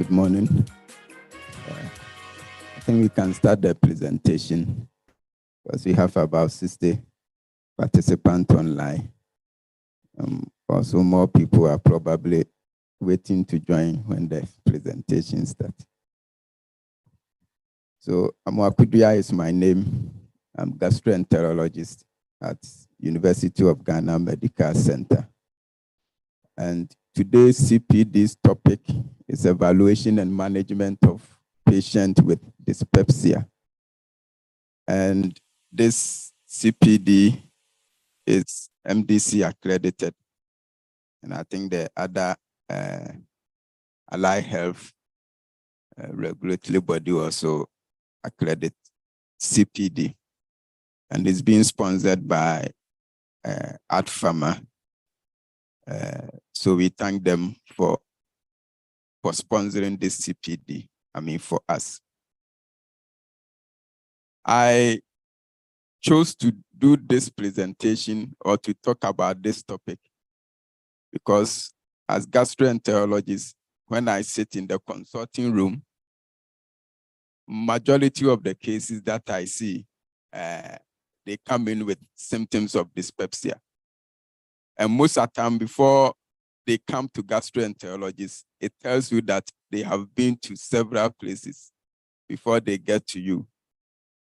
Good morning. I think we can start the presentation because we have about 60 participants online. Also, more people are probably waiting to join when the presentation starts. So, Amwakuduya is my name. I'm gastroenterologist at University of Ghana Medical Center. And today's CPD's topic is evaluation and management of patients with dyspepsia. And this CPD is MDC accredited. And I think the other allied health regulatory body also accredit CPD. And it's being sponsored by AdPharma. So we thank them for sponsoring this CPD, for us. I chose to do this presentation or to talk about this topic because as gastroenterologists, when I sit in the consulting room, majority of the cases that I see, they come in with symptoms of dyspepsia. And most of the time before they come to gastroenterologists, it tells you that they have been to several places before they get to you.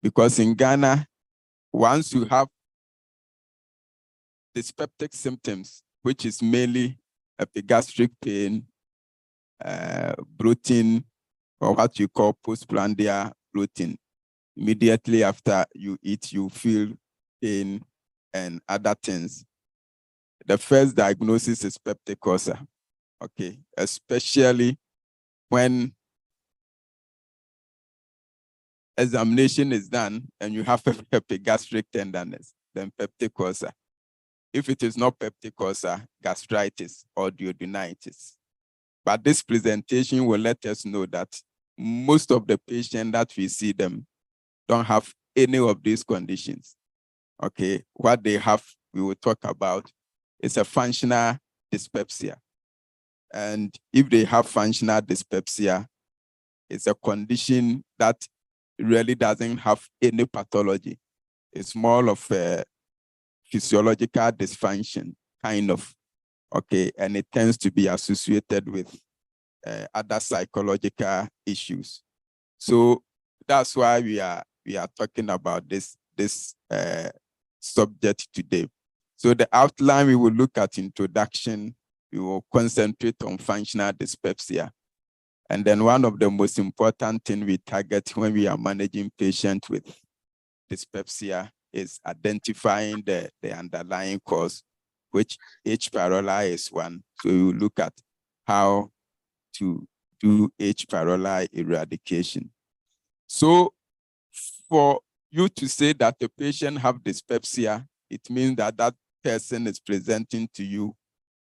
Because in Ghana, once you have dyspeptic symptoms, which is mainly epigastric pain, bloating, or what you call postprandial bloating, immediately after you eat, you feel pain and other things. The first diagnosis is peptic ulcer, okay, especially when examination is done and you have epigastric tenderness, then peptic ulcer. If it is not peptic ulcer, gastritis or duodenitis. But this presentation will let us know that most of the patients that we see them don't have any of these conditions. Okay, what they have, we will talk about, is a functional dyspepsia. And if they have functional dyspepsia, it's a condition that really doesn't have any pathology. It's more of a physiological dysfunction, kind of, okay, and it tends to be associated with other psychological issues. So that's why we are talking about this subject today. So the outline, we will look at introduction, we will concentrate on functional dyspepsia. And then one of the most important things we target when we are managing patients with dyspepsia is identifying the underlying cause, which H. pylori is one. So we will look at how to do H. pylori eradication. So for you to say that the patient have dyspepsia, it means that that person is presenting to you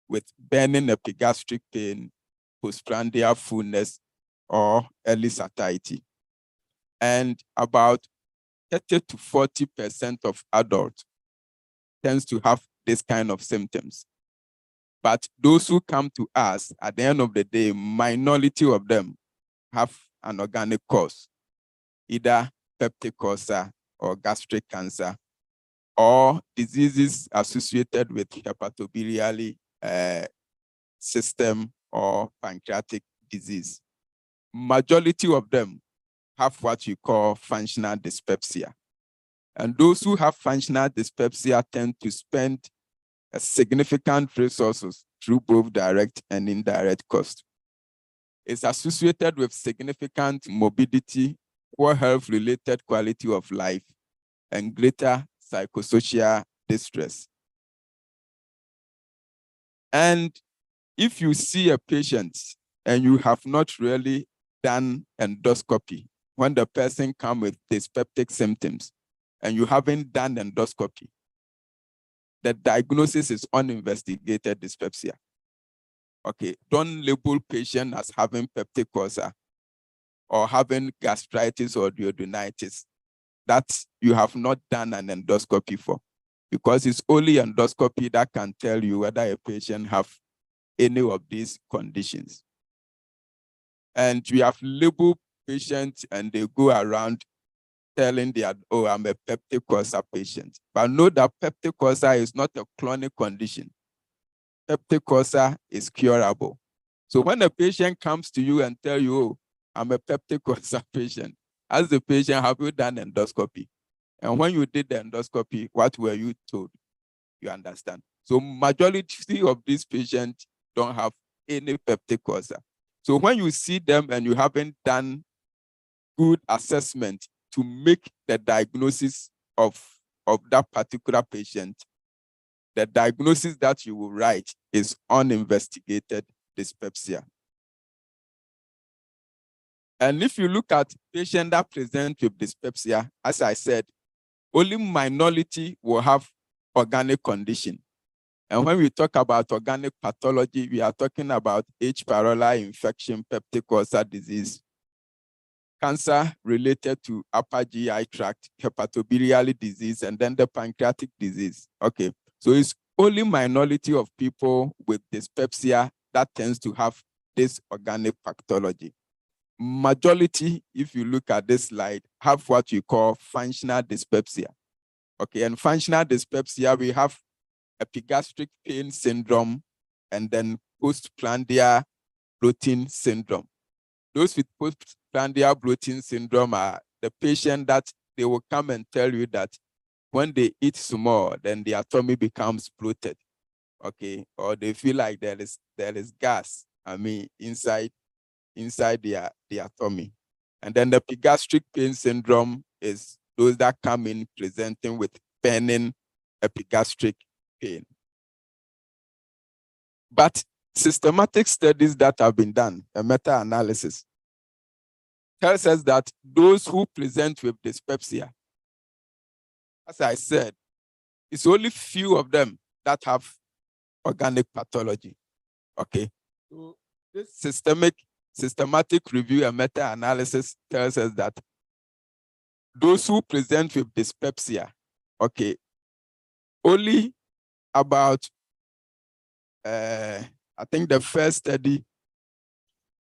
with burning epigastric pain, postprandial fullness, or early satiety. And about 30 to 40% of adults tends to have this kind of symptoms. But those who come to us, at the end of the day, minority of them have an organic cause, either peptic ulcer or gastric cancer, or diseases associated with hepatobiliary system or pancreatic disease. Majority of them have what you call functional dyspepsia. And those who have functional dyspepsia tend to spend a significant resources through both direct and indirect costs. It's associated with significant morbidity, poor health-related quality of life, and greater psychosocial distress. And if you see a patient and you have not really done endoscopy, when the person comes with dyspeptic symptoms and you haven't done endoscopy, the diagnosis is uninvestigated dyspepsia. Okay, don't label patient as having peptic ulcer or having gastritis or duodenitis that you have not done an endoscopy for, because it's only endoscopy that can tell you whether a patient have any of these conditions. And we have labeled patients and they go around telling their, oh, I'm a peptic ulcer patient. But know that peptic ulcer is not a chronic condition. Peptic ulcer is curable. So when a patient comes to you and tell you, oh, I'm a peptic ulcer patient, ask the patient, have you done endoscopy? And when you did the endoscopy, what were you told? You understand? So majority of these patients don't have any peptic ulcer. So when you see them and you haven't done good assessment to make the diagnosis of that particular patient, the diagnosis that you will write is uninvestigated dyspepsia. And if you look at patients that present with dyspepsia, as I said, only minority will have organic condition. And when we talk about organic pathology, we are talking about H. pylori infection, peptic ulcer disease, cancer related to upper GI tract, hepatobiliary disease, and then the pancreatic disease. Okay, so it's only minority of people with dyspepsia that tends to have this organic pathology. Majority, if you look at this slide, have what you call functional dyspepsia. Okay, and functional dyspepsia, we have epigastric pain syndrome and then postprandial bloating syndrome. Those with postprandial bloating syndrome are the patient that they will come and tell you that when they eat small, then their tummy becomes bloated, okay? Or they feel like there is gas, inside their tummy. And then the epigastric pain syndrome is those that come in presenting with burning epigastric pain. But systematic studies that have been done, a meta-analysis, tells us that those who present with dyspepsia, as I said, it's only few of them that have organic pathology. Okay. So this systematic review and meta-analysis tells us that those who present with dyspepsia, okay, only about I think the first study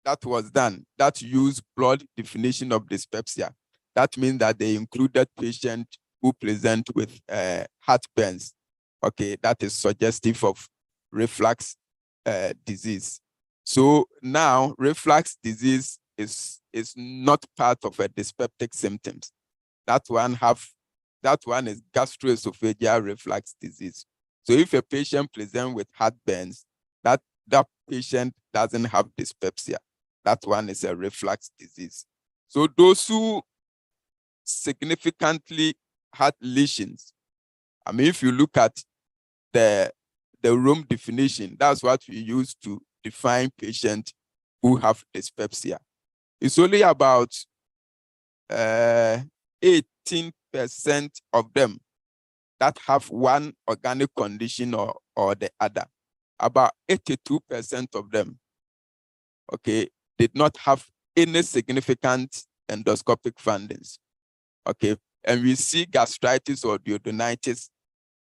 that was done that used blood definition of dyspepsia. That means that they included patients who present with heartburns. Okay, that is suggestive of reflux disease. So now reflux disease is not part of a dyspeptic symptoms. That one is gastroesophageal reflux disease. So if a patient presents with heartburns, that patient doesn't have dyspepsia. That one is a reflux disease. So those who significantly had lesions, if you look at the Rome definition, that's what we use to define patients who have dyspepsia. It's only about 18% of them that have one organic condition or the other. About 82% of them, okay, did not have any significant endoscopic findings. Okay, and we see gastritis or duodenitis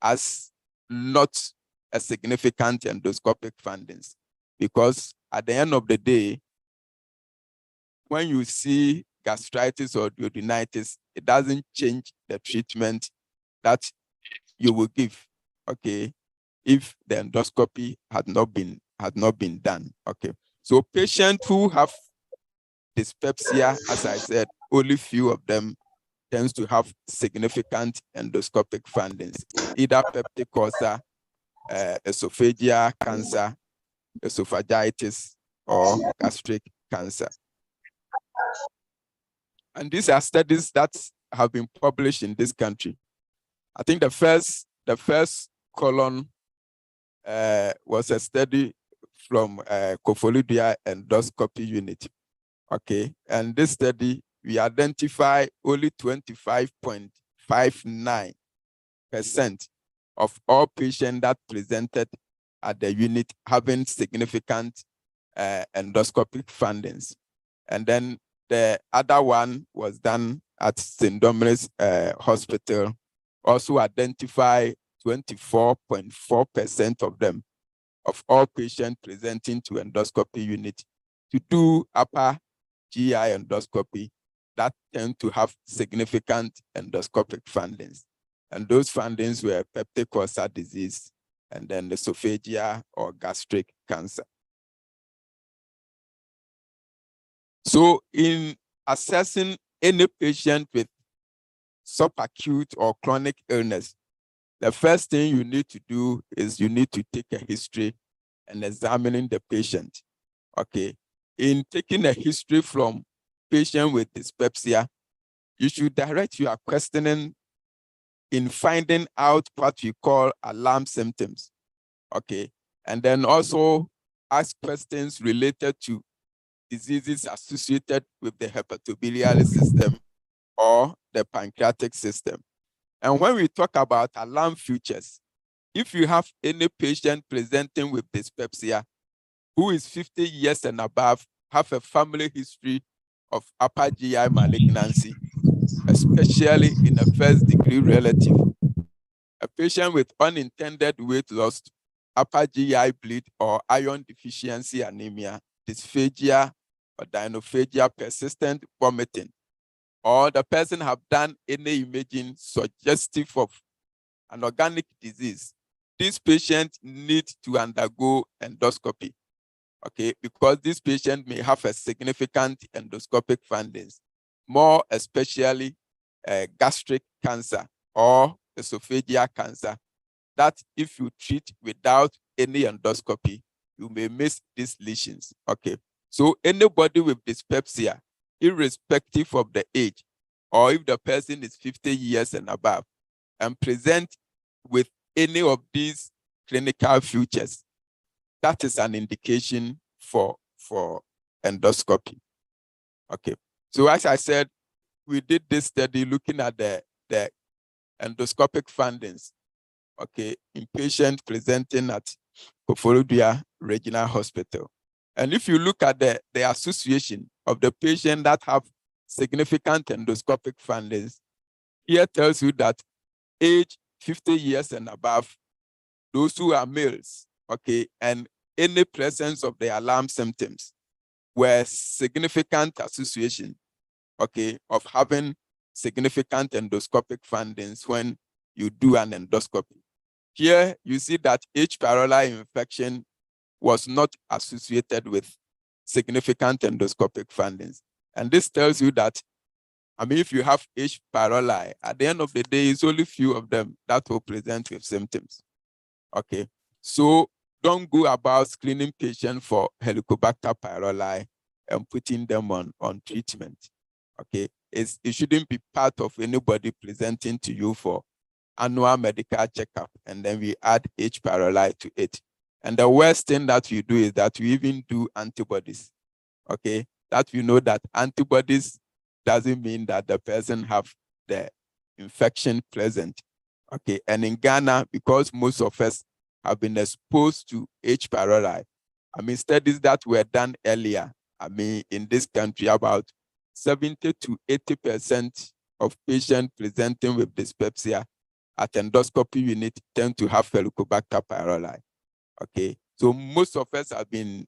as not a significant endoscopic findings, because at the end of the day, when you see gastritis or duodenitis, it doesn't change the treatment that you will give, okay, if the endoscopy had not been done. Okay, so patients who have dyspepsia, as I said, only few of them tends to have significant endoscopic findings, either peptic ulcer, esophageal cancer, esophagitis, or gastric cancer. And these are studies that have been published in this country. I think the first column was a study from Kofoludua Endoscopy Unit. Okay, and this study, we identify only 25.59% of all patients that presented at the unit having significant endoscopic findings. And then the other one was done at St. Dominic's Hospital, also identify 24.4% of them, of all patients presenting to endoscopy unit, to do upper GI endoscopy that tend to have significant endoscopic findings. And those findings were peptic ulcer disease and then esophageal or gastric cancer. So in assessing any patient with subacute or chronic illness, the first thing you need to do is you need to take a history and examining the patient. Okay. In taking a history from patient with dyspepsia, you should direct your questioning in finding out what we call alarm symptoms. Okay. And then also ask questions related to diseases associated with the hepatobiliary system or the pancreatic system. And when we talk about alarm features, if you have any patient presenting with dyspepsia who is 50 years and above, have a family history of upper GI malignancy, especially in a first-degree relative, a patient with unintended weight loss, upper GI bleed or iron deficiency anemia, dysphagia or dinophagia, persistent vomiting, or the person have done any imaging suggestive of an organic disease, this patient needs to undergo endoscopy, okay, because this patient may have a significant endoscopic findings, more especially gastric cancer or esophageal cancer, that if you treat without any endoscopy, you may miss these lesions, okay? So anybody with dyspepsia, irrespective of the age, or if the person is 50 years and above, and present with any of these clinical features, that is an indication for endoscopy. Okay. So as I said, we did this study looking at the endoscopic findings, okay, in patients presenting at Koforidua Regional Hospital. And if you look at the association of the patient that have significant endoscopic findings, here tells you that age 50 years and above, those who are males, okay, and any presence of the alarm symptoms were significant association, okay, of having significant endoscopic findings when you do an endoscopy. Here you see that H. pylori infection was not associated with significant endoscopic findings. And this tells you that, I mean, if you have H. pylori, at the end of the day, it's only few of them that will present with symptoms. Okay, so don't go about screening patients for Helicobacter pylori and putting them on treatment. Okay, it shouldn't be part of anybody presenting to you for annual medical checkup, and then we add H. pylori to it. And the worst thing that we do is that we even do antibodies. Okay, that we know that antibodies doesn't mean that the person have the infection present. Okay, and in Ghana, because most of us have been exposed to H. pylori, I mean, studies that were done earlier, I mean, in this country, about 70 to 80% of patients presenting with dyspepsia at endoscopy unit tend to have Helicobacter pylori. Okay, so most of us have been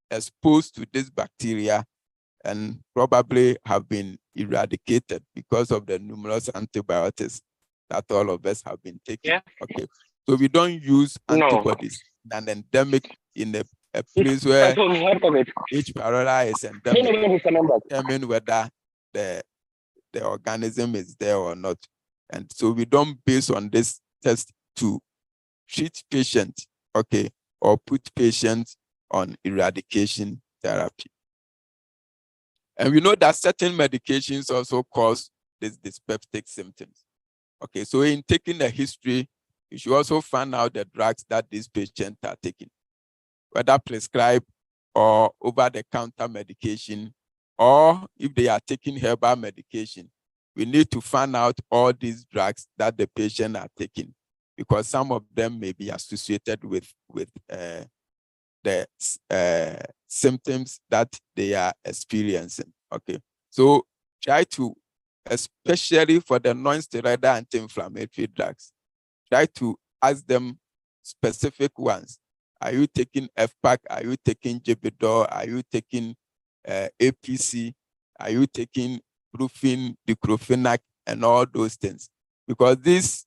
exposed to this bacteria and probably have been eradicated because of the numerous antibiotics that all of us have been taking. Yeah. Okay, so we don't use antibodies in an endemic, in a place where H. pylori is endemic, determine whether the organism is there or not. And so we don't base on this test to treat patients, okay, or put patients on eradication therapy. And we know that certain medications also cause these dyspeptic symptoms. Okay, so in taking a history, you should also find out the drugs that these patients are taking, whether prescribed or over-the-counter medication, or if they are taking herbal medication. We need to find out all these drugs that the patient are taking, because some of them may be associated with the symptoms that they are experiencing. Okay, so try to, especially for the non-steroidal anti-inflammatory drugs, try to ask them specific ones. Are you taking FPAC? Are you taking Jebidor? Are you taking APC? Are you taking Brufen, diclofenac, and all those things? Because these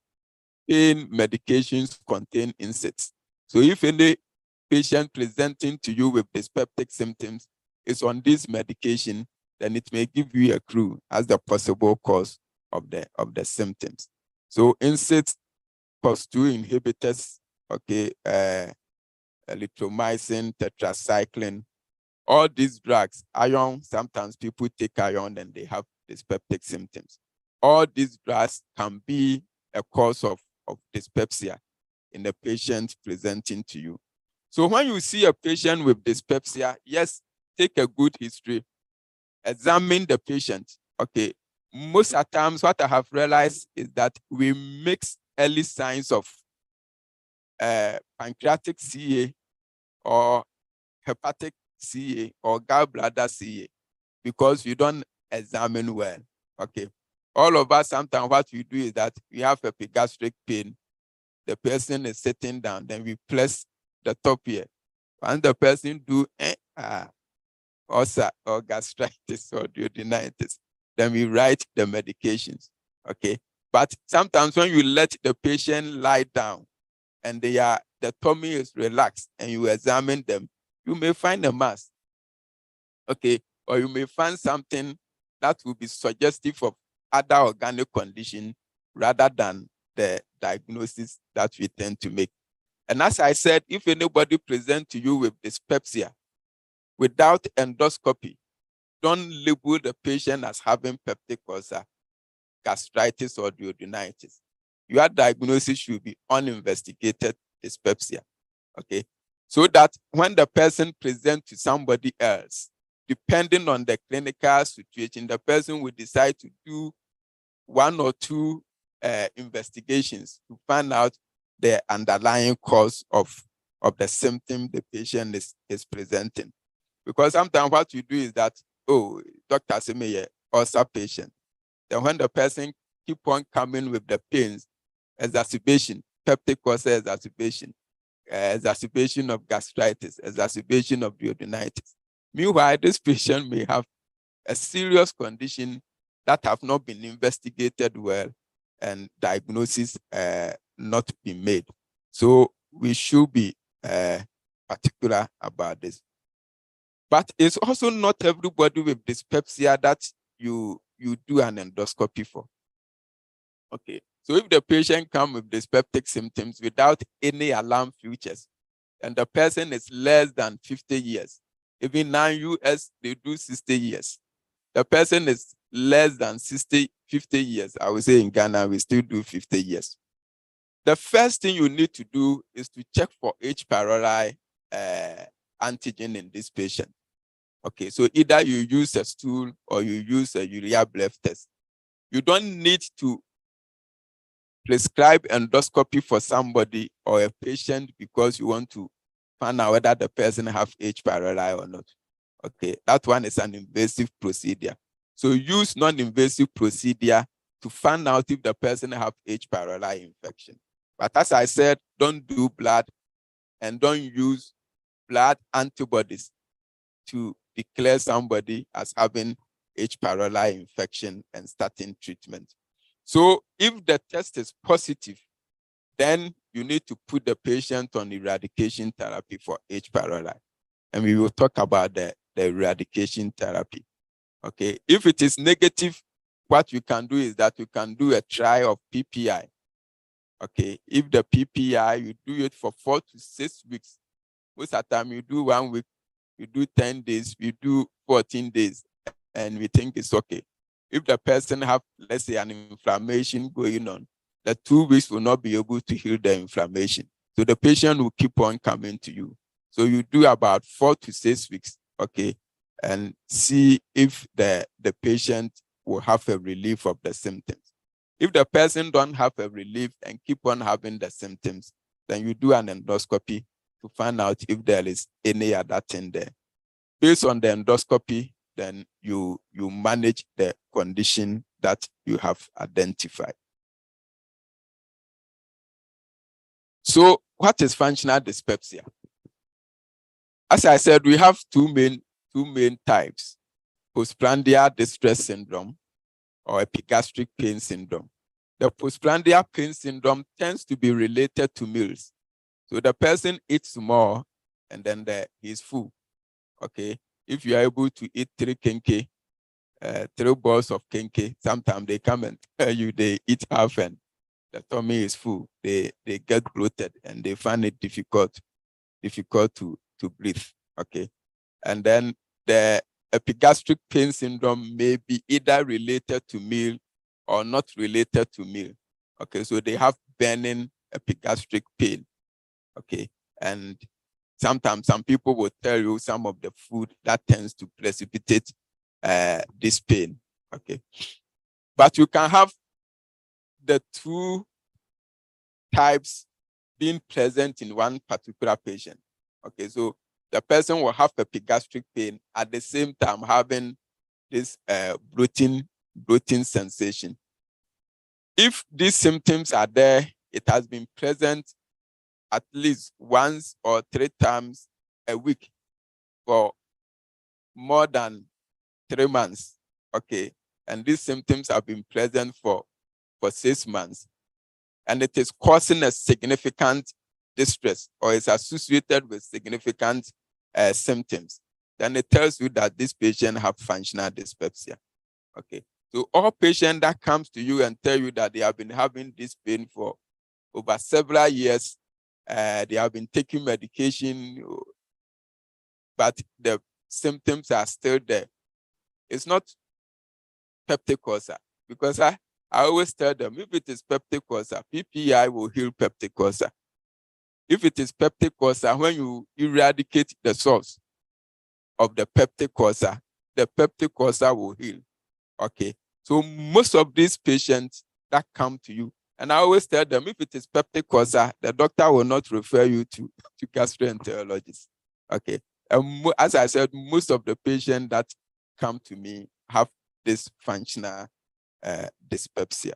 pain medications contain NSAIDs. So if any patient presenting to you with dyspeptic symptoms is on this medication, then it may give you a clue as the possible cause of the symptoms. So NSAIDs, COX-2 inhibitors, okay, erythromycin, tetracycline, all these drugs, iron, sometimes people take iron and they have dyspeptic symptoms. All these drugs can be a cause of dyspepsia in the patient presenting to you. So when you see a patient with dyspepsia, yes, take a good history, examine the patient. Okay, most of the times what I have realized is that we mix early signs of pancreatic CA or hepatic CA or gallbladder CA because you don't examine well. Okay. All of us, sometimes what we do is that we have epigastric pain. The person is sitting down, then we press the top here. Once the person do ulcer or gastritis or duodenitis, then we write the medications. Okay. But sometimes when you let the patient lie down and the tummy is relaxed and you examine them, you may find a mass. Okay. Or you may find something that will be suggestive of other organic condition rather than the diagnosis that we tend to make. And as I said, if anybody presents to you with dyspepsia without endoscopy, don't label the patient as having peptic ulcer, gastritis, or duodenitis. Your diagnosis should be uninvestigated dyspepsia. Okay. So that when the person presents to somebody else, depending on the clinical situation, the person will decide to do one or two investigations to find out the underlying cause of the symptom the patient is presenting. Because sometimes what you do is that, oh, Dr. Semeye, ulcer patient. Then when the person keep on coming with the pains, exacerbation, peptic ulcer exacerbation, exacerbation of gastritis, exacerbation of duodenitis. Meanwhile, this patient may have a serious condition that have not been investigated well and diagnosis not been made. So we should be particular about this. But it's also not everybody with dyspepsia that you do an endoscopy for. Okay. So if the patient comes with dyspeptic symptoms without any alarm features, and the person is less than 50 years, even now US, they do 60 years. The person is less than 50 years. I would say in Ghana, we still do 50 years. The first thing you need to do is to check for H. pylori antigen in this patient. Okay, so either you use a stool or you use a urea breath test. You don't need to prescribe endoscopy for somebody or a patient because you want to find out whether the person have H. pylori or not. Okay, that one is an invasive procedure. So use non-invasive procedure to find out if the person have H. pylori infection. But as I said, don't do blood and don't use blood antibodies to declare somebody as having H. pylori infection and starting treatment. So if the test is positive, then you need to put the patient on eradication therapy for H. pylori. And we will talk about the eradication therapy. Okay, if it is negative, what you can do is that you can do a trial of PPI. Okay, if the PPI, you do it for 4 to 6 weeks. Most of the time you do 1 week, you do 10 days, you do 14 days, and we think it's okay. If the person have, let's say, an inflammation going on, the 2 weeks will not be able to heal the inflammation. So the patient will keep on coming to you. So you do about 4 to 6 weeks, okay, and see if the patient will have a relief of the symptoms. If the person don't have a relief and keep on having the symptoms, then you do an endoscopy to find out if there is any other thing there. Based on the endoscopy, then you manage the condition that you have identified. So what is functional dyspepsia? As I said, we have two main types: postprandial distress syndrome or epigastric pain syndrome. The postprandial pain syndrome tends to be related to meals. So the person eats more and then he's full. Okay. If you are able to eat 3 kenke, 3 balls of kenke, sometimes they come and tell you they eat half and the tummy is full. They get bloated and they find it difficult to breathe. Okay. And then the epigastric pain syndrome may be either related to meal or not related to meal. Okay, so they have burning epigastric pain. Okay, and sometimes some people will tell you some of the food that tends to precipitate this pain. Okay, but you can have the two types being present in one particular patient. Okay, so the person will have epigastric pain at the same time having this bloating sensation. If these symptoms are there, it has been present at least once or 3 times a week for more than 3 months. Okay, and these symptoms have been present for 6 months, and it is causing a significant distress or is associated with significant symptoms, then it tells you that this patient have functional dyspepsia. Okay, so all patients that comes to you and tell you that they have been having this pain for over several years, they have been taking medication, but the symptoms are still there. It's not peptic ulcer, because I always tell them, if it is peptic ulcer, PPI will heal peptic ulcer. If it is peptic ulcer, when you eradicate the source of the peptic ulcer, the peptic ulcer will heal. Okay, so most of these patients that come to you, and I always tell them, if it is peptic ulcer, the doctor will not refer you to gastroenterologist. Okay, and as I said, most of the patients that come to me have this functional dyspepsia.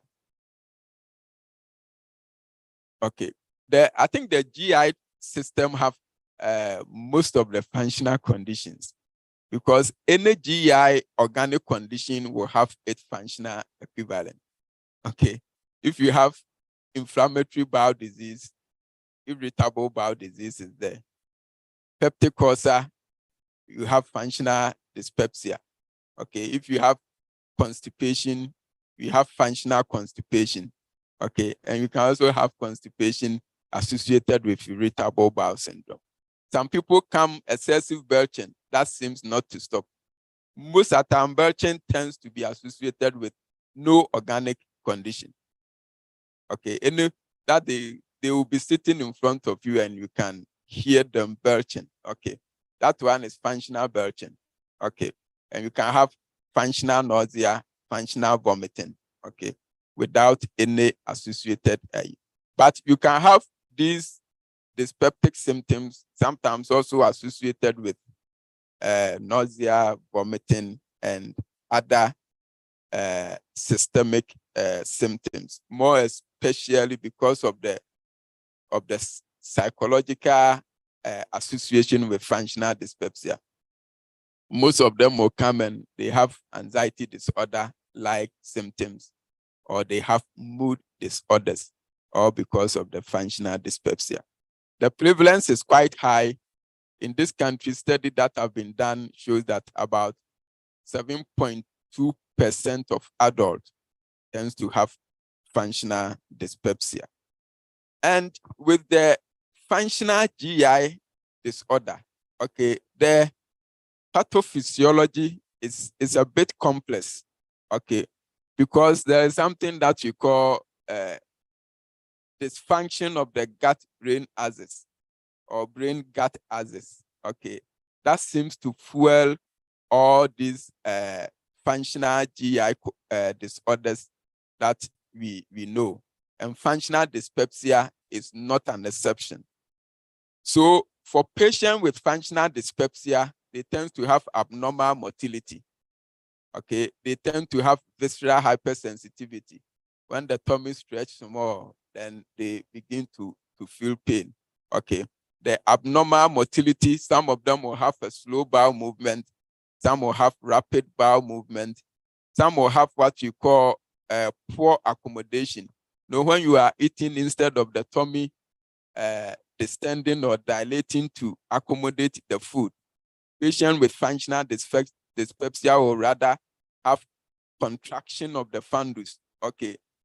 Okay, I think the GI system have most of the functional conditions, because any GI organic condition will have its functional equivalent. Okay, if you have inflammatory bowel disease, irritable bowel disease is there. Peptic ulcer, you have functional dyspepsia. Okay, if you have constipation, you have functional constipation. Okay, and you can also have constipation associated with irritable bowel syndrome. Some people come excessive belching, that seems not to stop. Most of the time, belching tends to be associated with no organic condition. Okay, and that they will be sitting in front of you and you can hear them belching. Okay, that one is functional belching. Okay, and you can have functional nausea, functional vomiting. Okay, without any associated but you can have these dyspeptic symptoms sometimes also associated with nausea, vomiting, and other systemic symptoms, more especially because of the psychological association with functional dyspepsia. Most of them will come and they have anxiety disorder-like symptoms, or they have mood disorders, all because of the functional dyspepsia. The prevalence is quite high. In this country, study that have been done shows that about 7.2% of adults tends to have functional dyspepsia. And with the functional GI disorder, okay, the pathophysiology is a bit complex, okay, because there is something that you call dysfunction of the gut-brain axis or brain-gut axis, okay. That seems to fuel all these functional GI disorders that we know. And functional dyspepsia is not an exception. So for patients with functional dyspepsia, they tend to have abnormal motility. Okay, they tend to have visceral hypersensitivity. When the tummy stretches more, then they begin to feel pain. Okay, the abnormal motility. Some of them will have a slow bowel movement. Some will have rapid bowel movement. Some will have what you call poor accommodation. When you are eating, instead of the tummy distending or dilating to accommodate the food, patients with functional dyspepsia will rather have contraction of the fundus,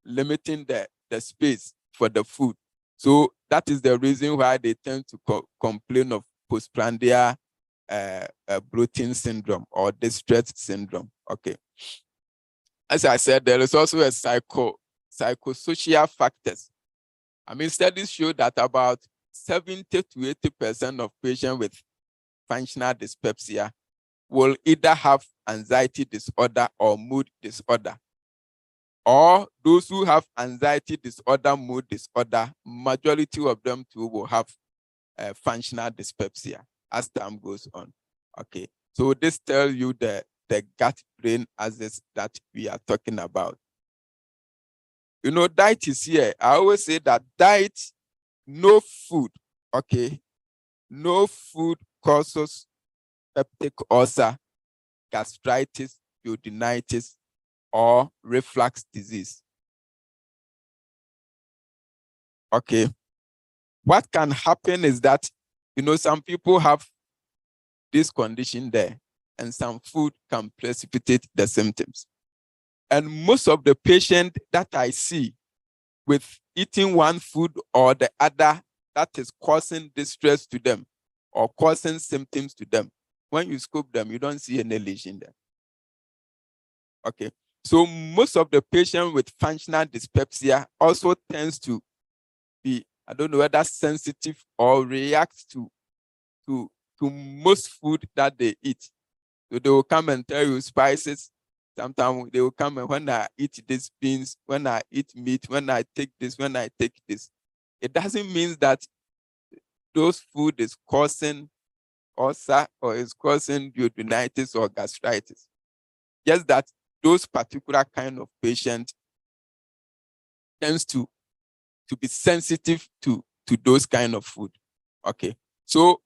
limiting the space for the food. So that is the reason why they tend to complain of postprandial bloating syndrome or distress syndrome. As I said, there is also a psychosocial factors. Studies show that about 70 to 80% of patients with functional dyspepsia will either have anxiety disorder or mood disorder. Or those who have anxiety disorder, mood disorder, majority of them too will have functional dyspepsia as time goes on. So this tells you the gut-brain axis that we are talking about. Diet is here. I always say that diet, no food, no food causes peptic ulcer, gastritis, duodenitis, or reflux disease. What can happen is that, some people have this condition there, and some food can precipitate the symptoms. And most of the patients that I see with eating one food or the other that is causing distress to them or causing symptoms to them, when you scope them, you don't see any lesion there. So most of the patients with functional dyspepsia also tends to be, I don't know whether sensitive or react to most food that they eat. So they will come and tell you spices. Sometimes they will come and when I eat these beans, when I eat meat, when I take this, when I take this. It doesn't mean that those food is causing ulcer or is causing duodenitis or gastritis. Just that those particular kind of patient tends to be sensitive to those kind of food. So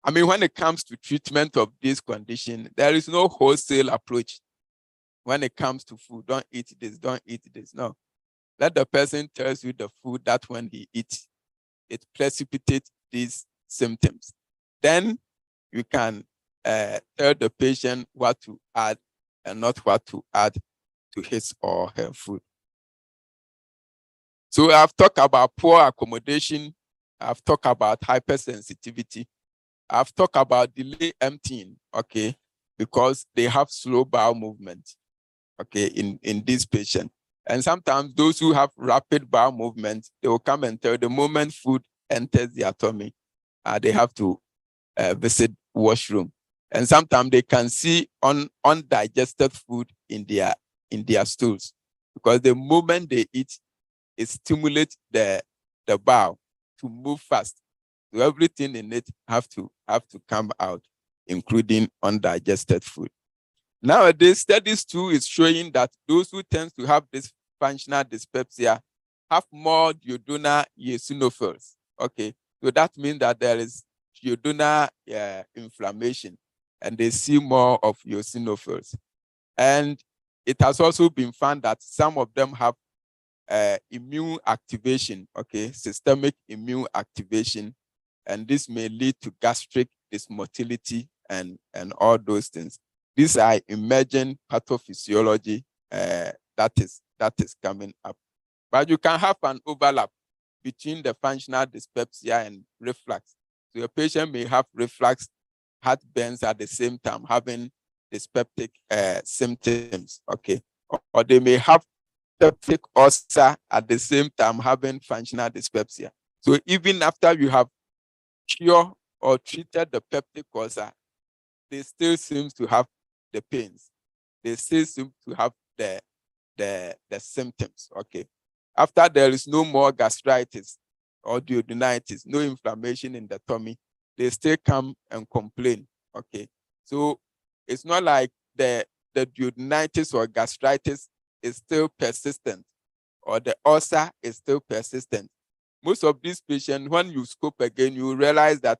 when it comes to treatment of this condition, there is no wholesale approach. When it comes to food, don't eat this, don't eat this. No. Let the person tell you the food that when he eats, it precipitates these symptoms. Then you can tell the patient what to add and not what to add to his or her food. So I've talked about poor accommodation. I've talked about hypersensitivity. I've talked about delay emptying, because they have slow bowel movement, in this patient. And sometimes those who have rapid bowel movement, they will come and tell the moment food enters their tummy, they have to visit washroom. And sometimes they can see undigested food in their stools, because the moment they eat, it stimulates the bowel to move fast. So everything in it have to come out, including undigested food. Nowadays, studies too is showing that those who tend to have this functional dyspepsia have more duodenal eosinophils. So that means that there is duodenal inflammation, and they see more of eosinophils. And it has also been found that some of them have immune activation, systemic immune activation, and this may lead to gastric dysmotility and all those things. These are emerging pathophysiology that is coming up. But you can have an overlap between the functional dyspepsia and reflux. So a patient may have reflux, heartburns at the same time, having dyspeptic symptoms, or they may have peptic ulcer at the same time, having functional dyspepsia. So even after you have cured or treated the peptic ulcer, they still seem to have the pains. They still seem to have the symptoms. After there is no more gastritis or duodenitis, no inflammation in the tummy, they still come and complain. So it's not like the duodenitis or gastritis is still persistent, or the ulcer is still persistent. most of these patients, when you scope again, you realize that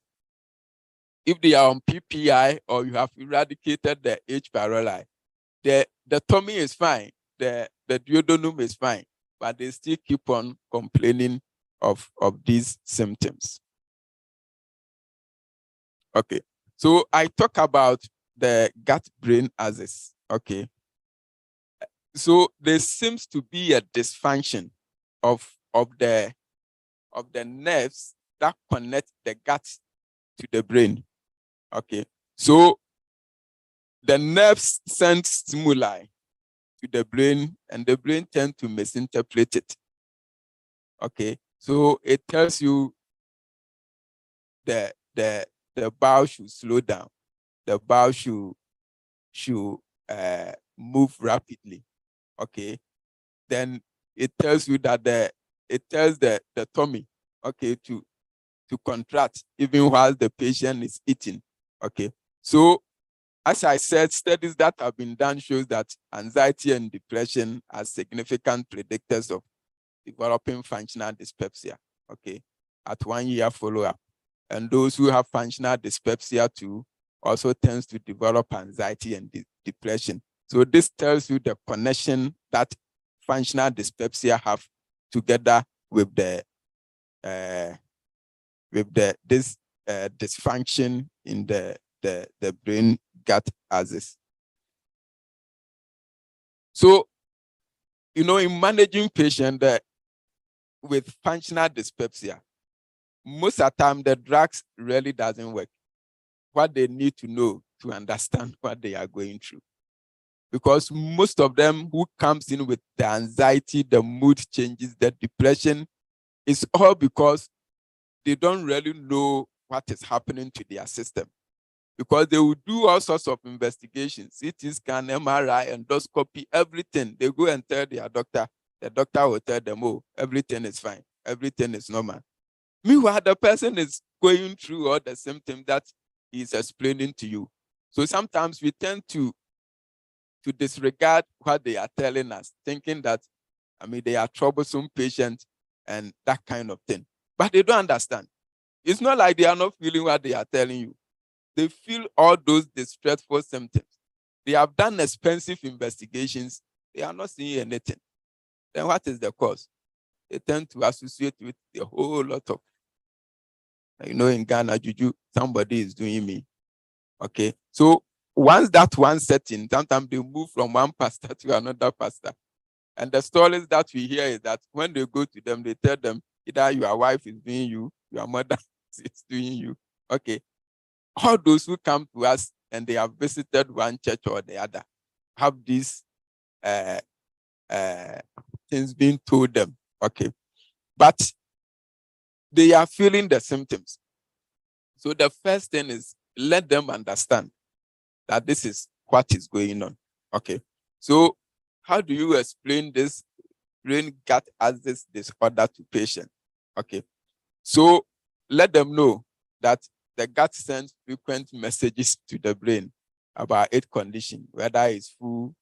if they are on PPI or you have eradicated the H. pylori, the tummy is fine, the duodenum is fine, but they still keep on complaining of these symptoms. Okay, so I talk about the gut-brain axis. Okay, so there seems to be a dysfunction of the nerves that connect the gut to the brain. Okay, so the nerves send stimuli to the brain, and the brain tends to misinterpret it. Okay, so it tells you the bowel should slow down, the bowel should move rapidly. Okay, then it tells you that it tells the tummy, okay, to contract even while the patient is eating. Okay, so as I said, studies that have been done shows that anxiety and depression are significant predictors of developing functional dyspepsia. Okay, at 1 year follow-up, and those who have functional dyspepsia too also tends to develop anxiety and depression. So this tells you the connection that functional dyspepsia have together with this dysfunction in the brain gut axis. So, in managing patients with functional dyspepsia, most of the time the drugs really doesn't work. What they need to know to understand what they are going through. Because most of them who comes in with the anxiety, the mood changes, the depression, is all because they don't really know what is happening to their system. Because they will do all sorts of investigations, CT scan, MRI, endoscopy, everything. They go and tell their doctor. The doctor will tell them, oh, everything is fine. Everything is normal. Meanwhile, the person is going through all the symptoms that he's explaining to you. So sometimes we tend to disregard what they are telling us, thinking that, they are troublesome patients and that kind of thing. But they don't understand. It's not like they are not feeling what they are telling you. They feel all those distressful symptoms. They have done expensive investigations. They are not seeing anything. Then what is the cause? They tend to associate with a whole lot of, in Ghana, juju, somebody is doing me. Okay, so once that one set in, sometimes they move from one pastor to another pastor. And the stories that we hear is that when they go to them, they tell them either your wife is doing you, your mother is doing you. Okay, all those who come to us and they have visited one church or the other have these things being told them. Okay, but they are feeling the symptoms. So the first thing is let them understand that this is what is going on. Okay, so how do you explain this brain gut axis disorder to patient? Okay, so let them know that the gut sends frequent messages to the brain about its condition, whether it's full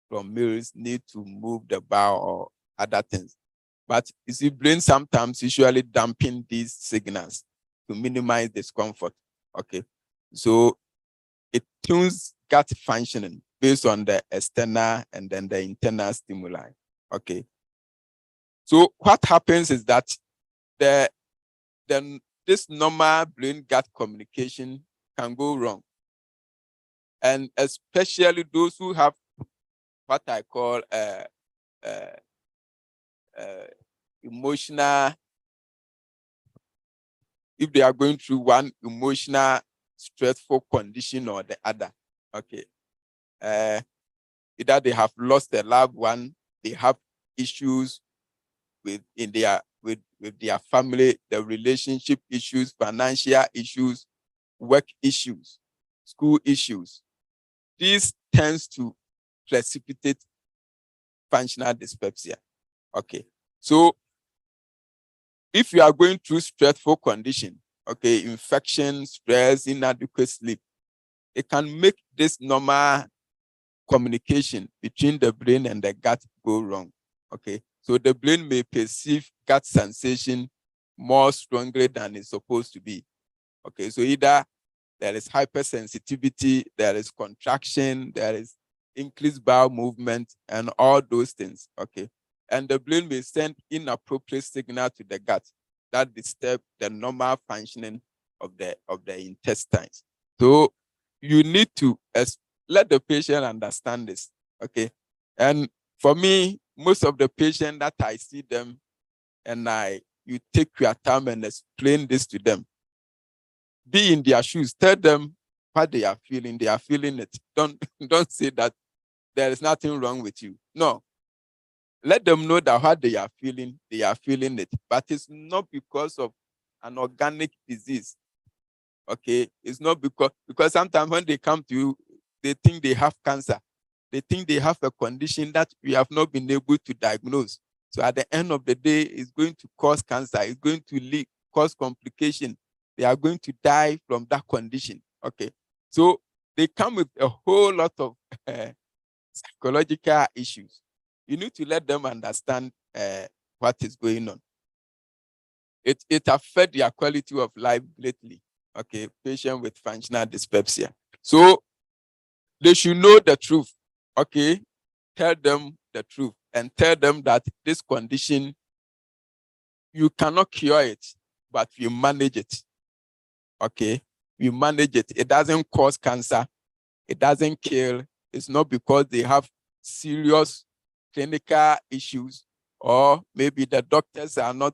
from meals, need to move the bowel or other things. But you see, brain sometimes usually dampen these signals to minimize discomfort. Okay, so it tunes gut functioning based on the external and then the internal stimuli. Okay, so what happens is that this normal brain-gut communication can go wrong. And especially those who have what I call emotional, if they are going through one emotional stressful condition or the other. Okay. Either they have lost a loved one, they have issues with their family, the relationship issues, financial issues, work issues, school issues. This tends to precipitate functional dyspepsia. Okay, so if you are going through stressful condition, okay, infection, stress, inadequate sleep, it can make this normal communication between the brain and the gut go wrong. Okay, so the brain may perceive gut sensation more strongly than it's supposed to be. Okay, so either there is hypersensitivity, there is contraction, there is increased bowel movement, and all those things. Okay, and the brain may send inappropriate signal to the gut that disturb the normal functioning of the intestines. So you need to let the patient understand this. Okay, and for me, most of the patients that I see them, and you take your time and explain this to them. Be in their shoes. Tell them what they are feeling. They are feeling it. Don't say that there is nothing wrong with you. No. Let them know that what they are feeling it. But it's not because of an organic disease. Okay? It's not because sometimes when they come to you, they think they have cancer. They think they have a condition that we have not been able to diagnose. So at the end of the day, it's going to cause cancer. It's going to cause complication. They are going to die from that condition. Okay. So they come with a whole lot of psychological issues. You need to let them understand what is going on. It affects their quality of life greatly. Okay, patient with functional dyspepsia. So they should know the truth. Okay, tell them the truth and tell them that this condition, you cannot cure it, but you manage it. Okay, you manage it. It doesn't cause cancer. It doesn't kill. It's not because they have serious clinical issues, or maybe the doctors are not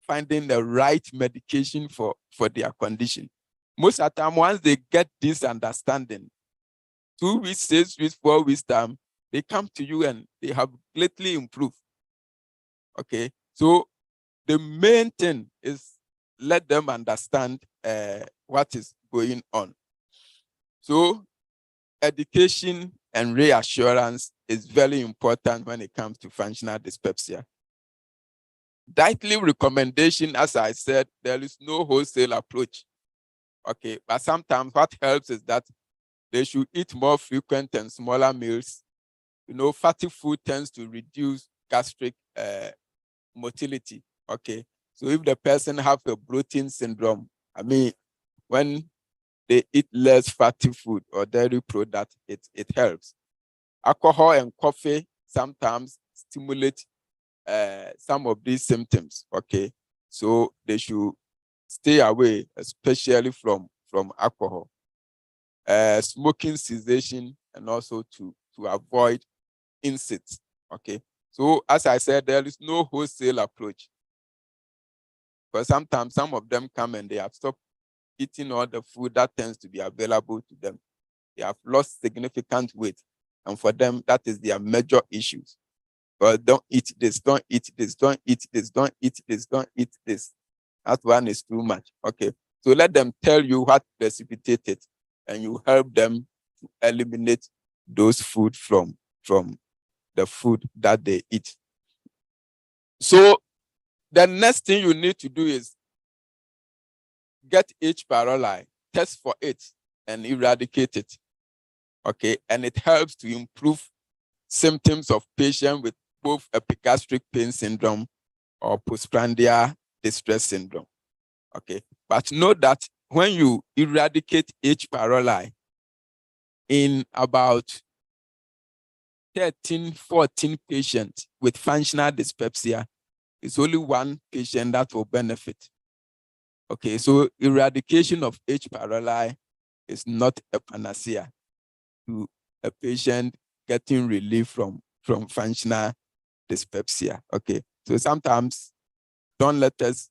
finding the right medication for their condition. Most of the time, once they get this understanding, 2 weeks, 6 weeks, 4 weeks time, they come to you and they have greatly improved. Okay, so the main thing is let them understand what is going on. So education and reassurance is very important when it comes to functional dyspepsia. Dietary recommendation, as I said, there is no wholesale approach. Okay, but sometimes what helps is that they should eat more frequent and smaller meals. You know, fatty food tends to reduce gastric motility. Okay, so if the person have a bloating syndrome, I mean, when they eat less fatty food or dairy product, it helps. Alcohol and coffee sometimes stimulate some of these symptoms. Okay, so they should stay away, especially from alcohol. Smoking cessation, and also to avoid insects. Okay, so as I said, there is no wholesale approach, because sometimes some of them come and they have stopped eating all the food that tends to be available to them. They have lost significant weight, and for them, that is their major issues. But don't eat this, don't eat this, don't eat this, don't eat this, don't eat this. That one is too much. Okay, so let them tell you what precipitated, and you help them to eliminate those food from the food that they eat. So the next thing you need to do is get H. pylori, test for it, and eradicate it. Okay, and it helps to improve symptoms of patients with both epigastric pain syndrome or postprandial distress syndrome. Okay, but know that when you eradicate H. pylori, in about 13, 14 patients with functional dyspepsia, it's only one patient that will benefit. Okay, so eradication of H. pylori is not a panacea to a patient getting relief from functional dyspepsia. Okay, so sometimes don't let us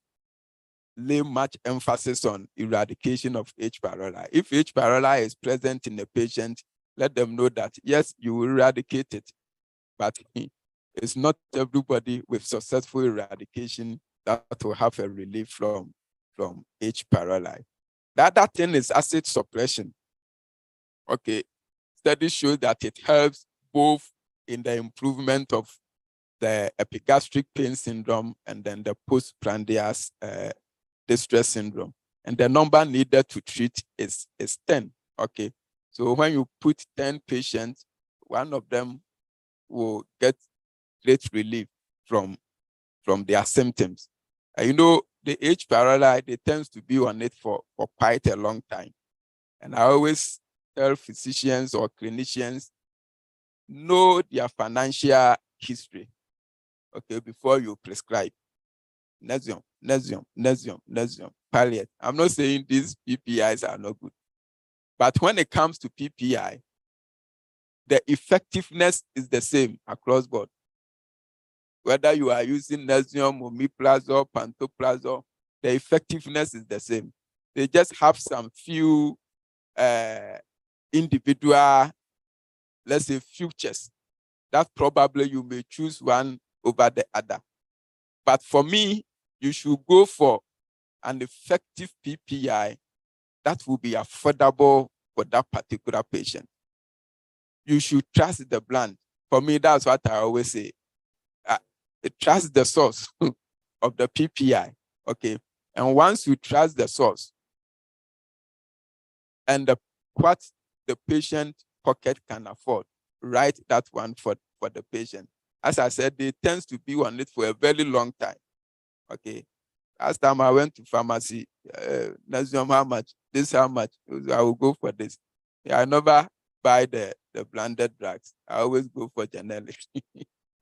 lay much emphasis on eradication of H. pylori. If H. pylori is present in a patient, let them know that yes, you will eradicate it, but it's not everybody with successful eradication that will have a relief from H. pylori. The other thing is acid suppression. Okay, studies show that it helps both in the improvement of the epigastric pain syndrome and then the postprandial distress syndrome. And the number needed to treat is 10. Okay, so when you put 10 patients, one of them will get great relief from their symptoms. You know, the age parallel, they tend to be on it for quite a long time. And I always tell physicians or clinicians, know their financial history, okay, before you prescribe. Nexium, palliate. I'm not saying these PPIs are not good, but when it comes to PPI, the effectiveness is the same across board. Whether you are using Nexium, omeprazole, pantoprazole, the effectiveness is the same. They just have some few individual, let's say, features that probably you may choose one over the other. But for me, you should go for an effective PPI that will be affordable for that particular patient. You should trust the brand. For me, that's what I always say. Trust the source of the PPI, okay? And once you trust the source and what the patient pocket can afford, write that one for the patient. As I said, they tend to be on it for a very long time, okay? Last time I went to pharmacy, Nexium, how much? This, how much? I will go for this. Yeah, I never buy the branded drugs. I always go for generic.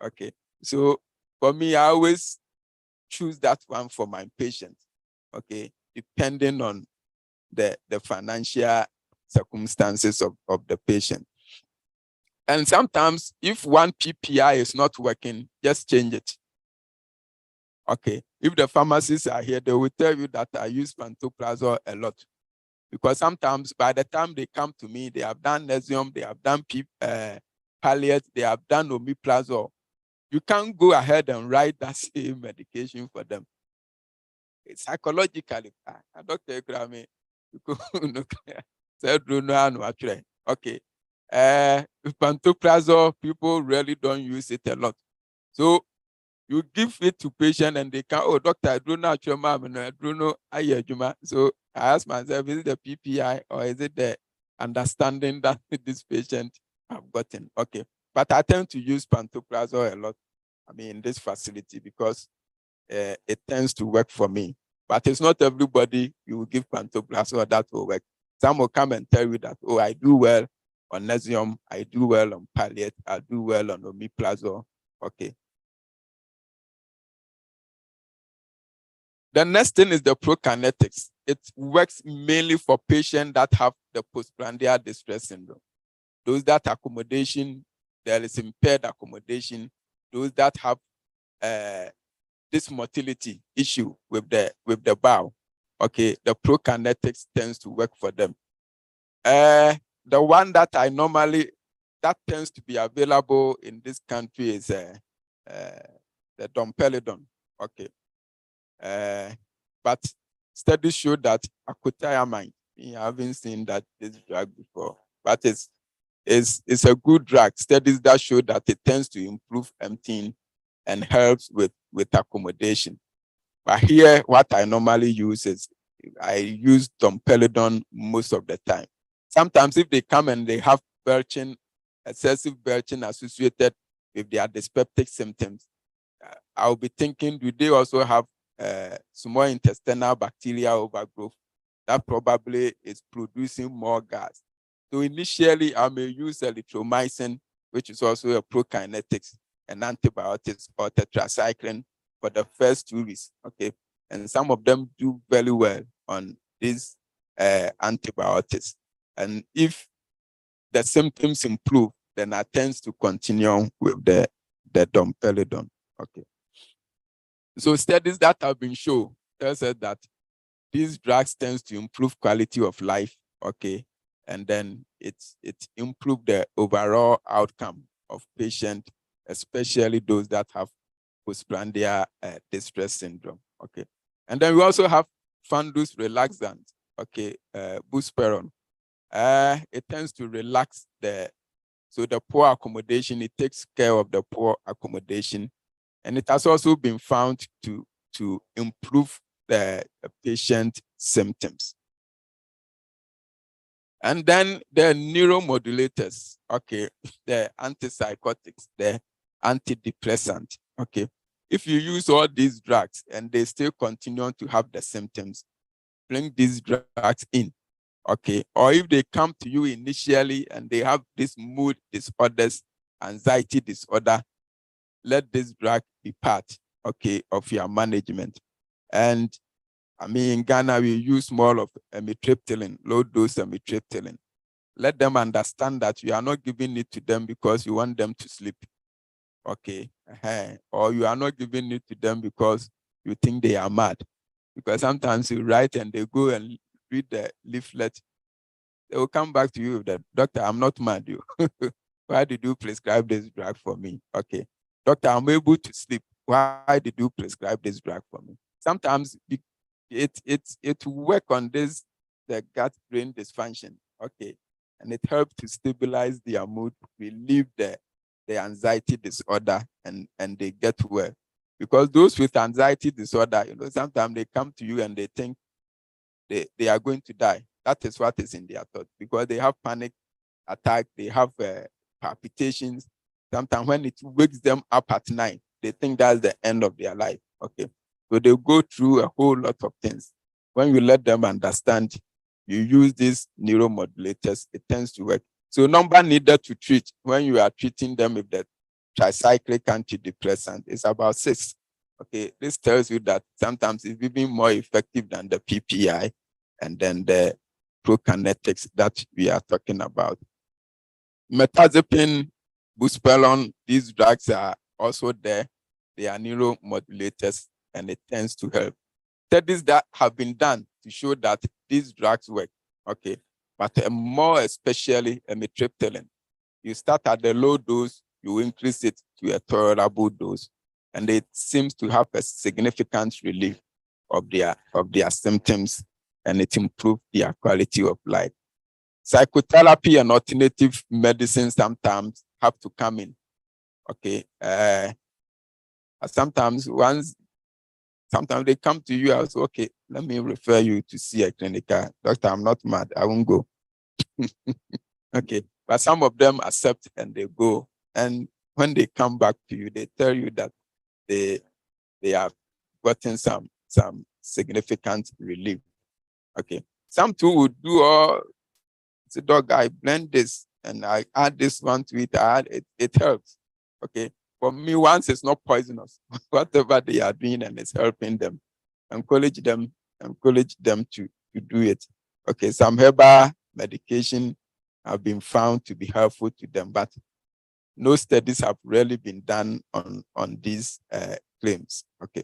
Okay. So for me, I always choose that one for my patients. Okay. Depending on the financial circumstances of the patient. And sometimes if one PPI is not working, just change it. Okay, if the pharmacists are here, they will tell you that I use pantoprazole a lot. Because sometimes by the time they come to me, they have done Nexium, they have done palliate, they have done omeprazole. You can't go ahead and write that same medication for them. It's psychologically, Dr. Ikrami, okay. Pantoprazole, people really don't use it a lot. So you give it to patient and they can, oh, doctor, I don't know your mom, and I don't know. So I ask myself, is it the PPI or is it the understanding that this patient have gotten? Okay. But I tend to use pantoprazole a lot, in this facility because it tends to work for me. But it's not everybody you will give pantoprazole that will work. Some will come and tell you that, oh, I do well on Nexium, I do well on palliate, I do well on omeprazole. Okay. The next thing is the prokinetics. It works mainly for patients that have the postprandial distress syndrome. Those that accommodation, there is impaired accommodation. Those that have this motility issue with the bowel. Okay, the prokinetics tends to work for them. The one that that tends to be available in this country is the domperidone. Okay. But studies show that acute we haven't seen this drug before, but it's a good drug. Studies that show that it tends to improve emptying and helps with accommodation. But here, what I normally use is I use domperidone most of the time. Sometimes if they come and they have belching, excessive belching associated with their dyspeptic symptoms, I'll be thinking, do they also have small intestinal bacterial overgrowth that probably is producing more gas? So initially, I may use erythromycin, which is also a prokinetics, and antibiotics or tetracycline for the first 2 weeks. Okay, and some of them do very well on these antibiotics. And if the symptoms improve, then I tend to continue with the domperidone. Okay. So studies that have been shown tells us that these drugs tend to improve quality of life, okay, and then it improves the overall outcome of patients, especially those that have postprandial distress syndrome, okay. And then we also have fundus relaxant, okay, buspirone. It tends to relax the poor accommodation. It takes care of the poor accommodation. And it has also been found to improve the patient symptoms. And then the neuromodulators, okay, the antipsychotics, the antidepressant, okay. If you use all these drugs and they still continue to have the symptoms, bring these drugs in, okay? Or if they come to you initially and they have this mood disorders, anxiety disorder, let this drug be part, okay, of your management. And I mean, in Ghana, we use more of amitriptyline, low dose amitriptyline. Let them understand that you are not giving it to them because you want them to sleep, okay? Or you are not giving it to them because you think they are mad. Because sometimes you write and they go and read the leaflet, they will come back to you with that, doctor, I'm not mad. You. Why did you prescribe this drug for me? Okay. Doctor, I'm able to sleep. Why did you prescribe this drug for me? Sometimes it work on this, the gut-brain dysfunction. Okay. And it helps to stabilize their mood, relieve the anxiety disorder, and they get well. Because those with anxiety disorder, sometimes they come to you and they think they are going to die. That is what is in their thoughts, because they have panic attack, they have palpitations. Sometimes when it wakes them up at night, they think that's the end of their life. Okay, so they go through a whole lot of things. When you let them understand, you use these neuromodulators, it tends to work. So number needed to treat when you are treating them with the tricyclic antidepressant is about 6. Okay, this tells you that sometimes it's even more effective than the PPI and then the prokinetics that we are talking about. Metazepine, buspelon, these drugs are also there. They are neuromodulators and it tends to help. Studies that have been done to show that these drugs work, okay, but more especially amitriptyline. You start at the low dose, you increase it to a tolerable dose, and it seems to have a significant relief of their symptoms, and it improves their quality of life. Psychotherapy and alternative medicine sometimes have to come in. Okay. Sometimes they come to you as, okay, let me refer you to see a clinical doctor. I'm not mad. I won't go. Okay. But some of them accept and they go. And when they come back to you, they tell you that they have gotten some significant relief. Okay. Some too would do all, say, dog, I blend this and I add this one to it. It helps. Okay. For me, once it's not poisonous, whatever they are doing and it's helping them, encourage them to do it. Okay. Some herbal medication have been found to be helpful to them, but no studies have really been done on these claims. Okay.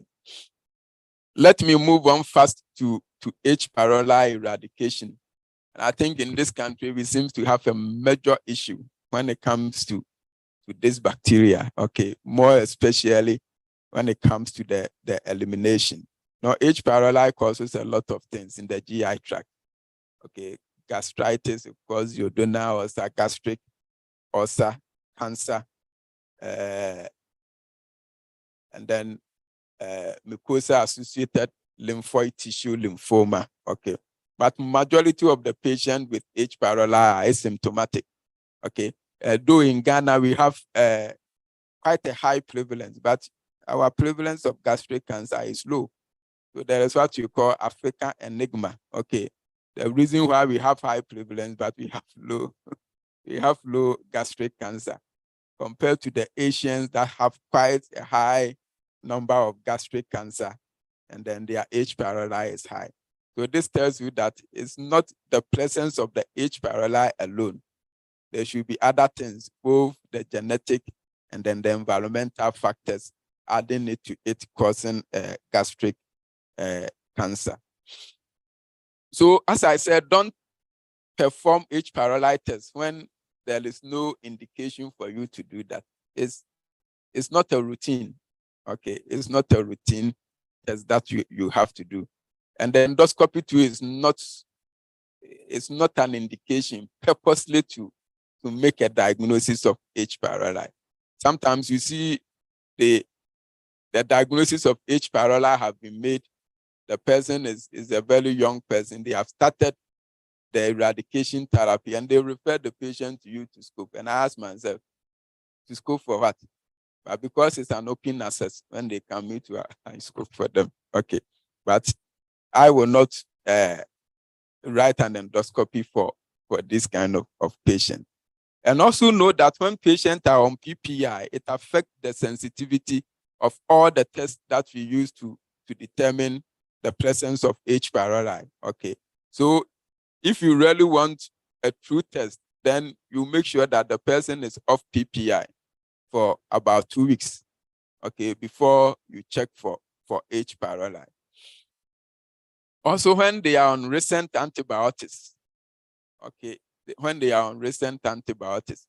Let me move on fast to H. pylori eradication. And I think in this country, we seem to have a major issue when it comes to this bacteria, okay, more especially when it comes to the elimination. Now, H. pylori causes a lot of things in the GI tract. Okay, gastritis, of course, duodenal ulcer, gastric ulcer, cancer, and then mucosa-associated lymphoid tissue lymphoma. Okay, but majority of the patients with H. pylori are asymptomatic. Okay, though in Ghana we have quite a high prevalence, but our prevalence of gastric cancer is low. So there is what you call African enigma. Okay, the reason why we have high prevalence, but we have low gastric cancer compared to the Asians that have quite a high number of gastric cancer, and then their H. pylori is high. So this tells you that it's not the presence of the H. pylori alone. There should be other things, both the genetic and then the environmental factors, adding it to it causing gastric cancer. So as I said, don't perform H. pylori test when there is no indication for you to do that. It's not a routine. Okay, it's not a routine test that you have to do. And the endoscopy too is not an indication purposely to make a diagnosis of H. pylori. Sometimes you see the diagnosis of H. pylori have been made. The person is a very young person. They have started the eradication therapy and they refer the patient to you to scope. And I ask myself, to scope for what? But because it's an open access, when they come into I scope for them. Okay. But I will not write an endoscopy for this kind of patient. And also know that when patients are on PPI, it affects the sensitivity of all the tests that we use to determine the presence of H. pylori. Okay. So if you really want a true test, then you make sure that the person is off PPI for about 2 weeks, okay, before you check for H. pylori. Also, when they are on recent antibiotics, okay, when they are on recent antibiotics,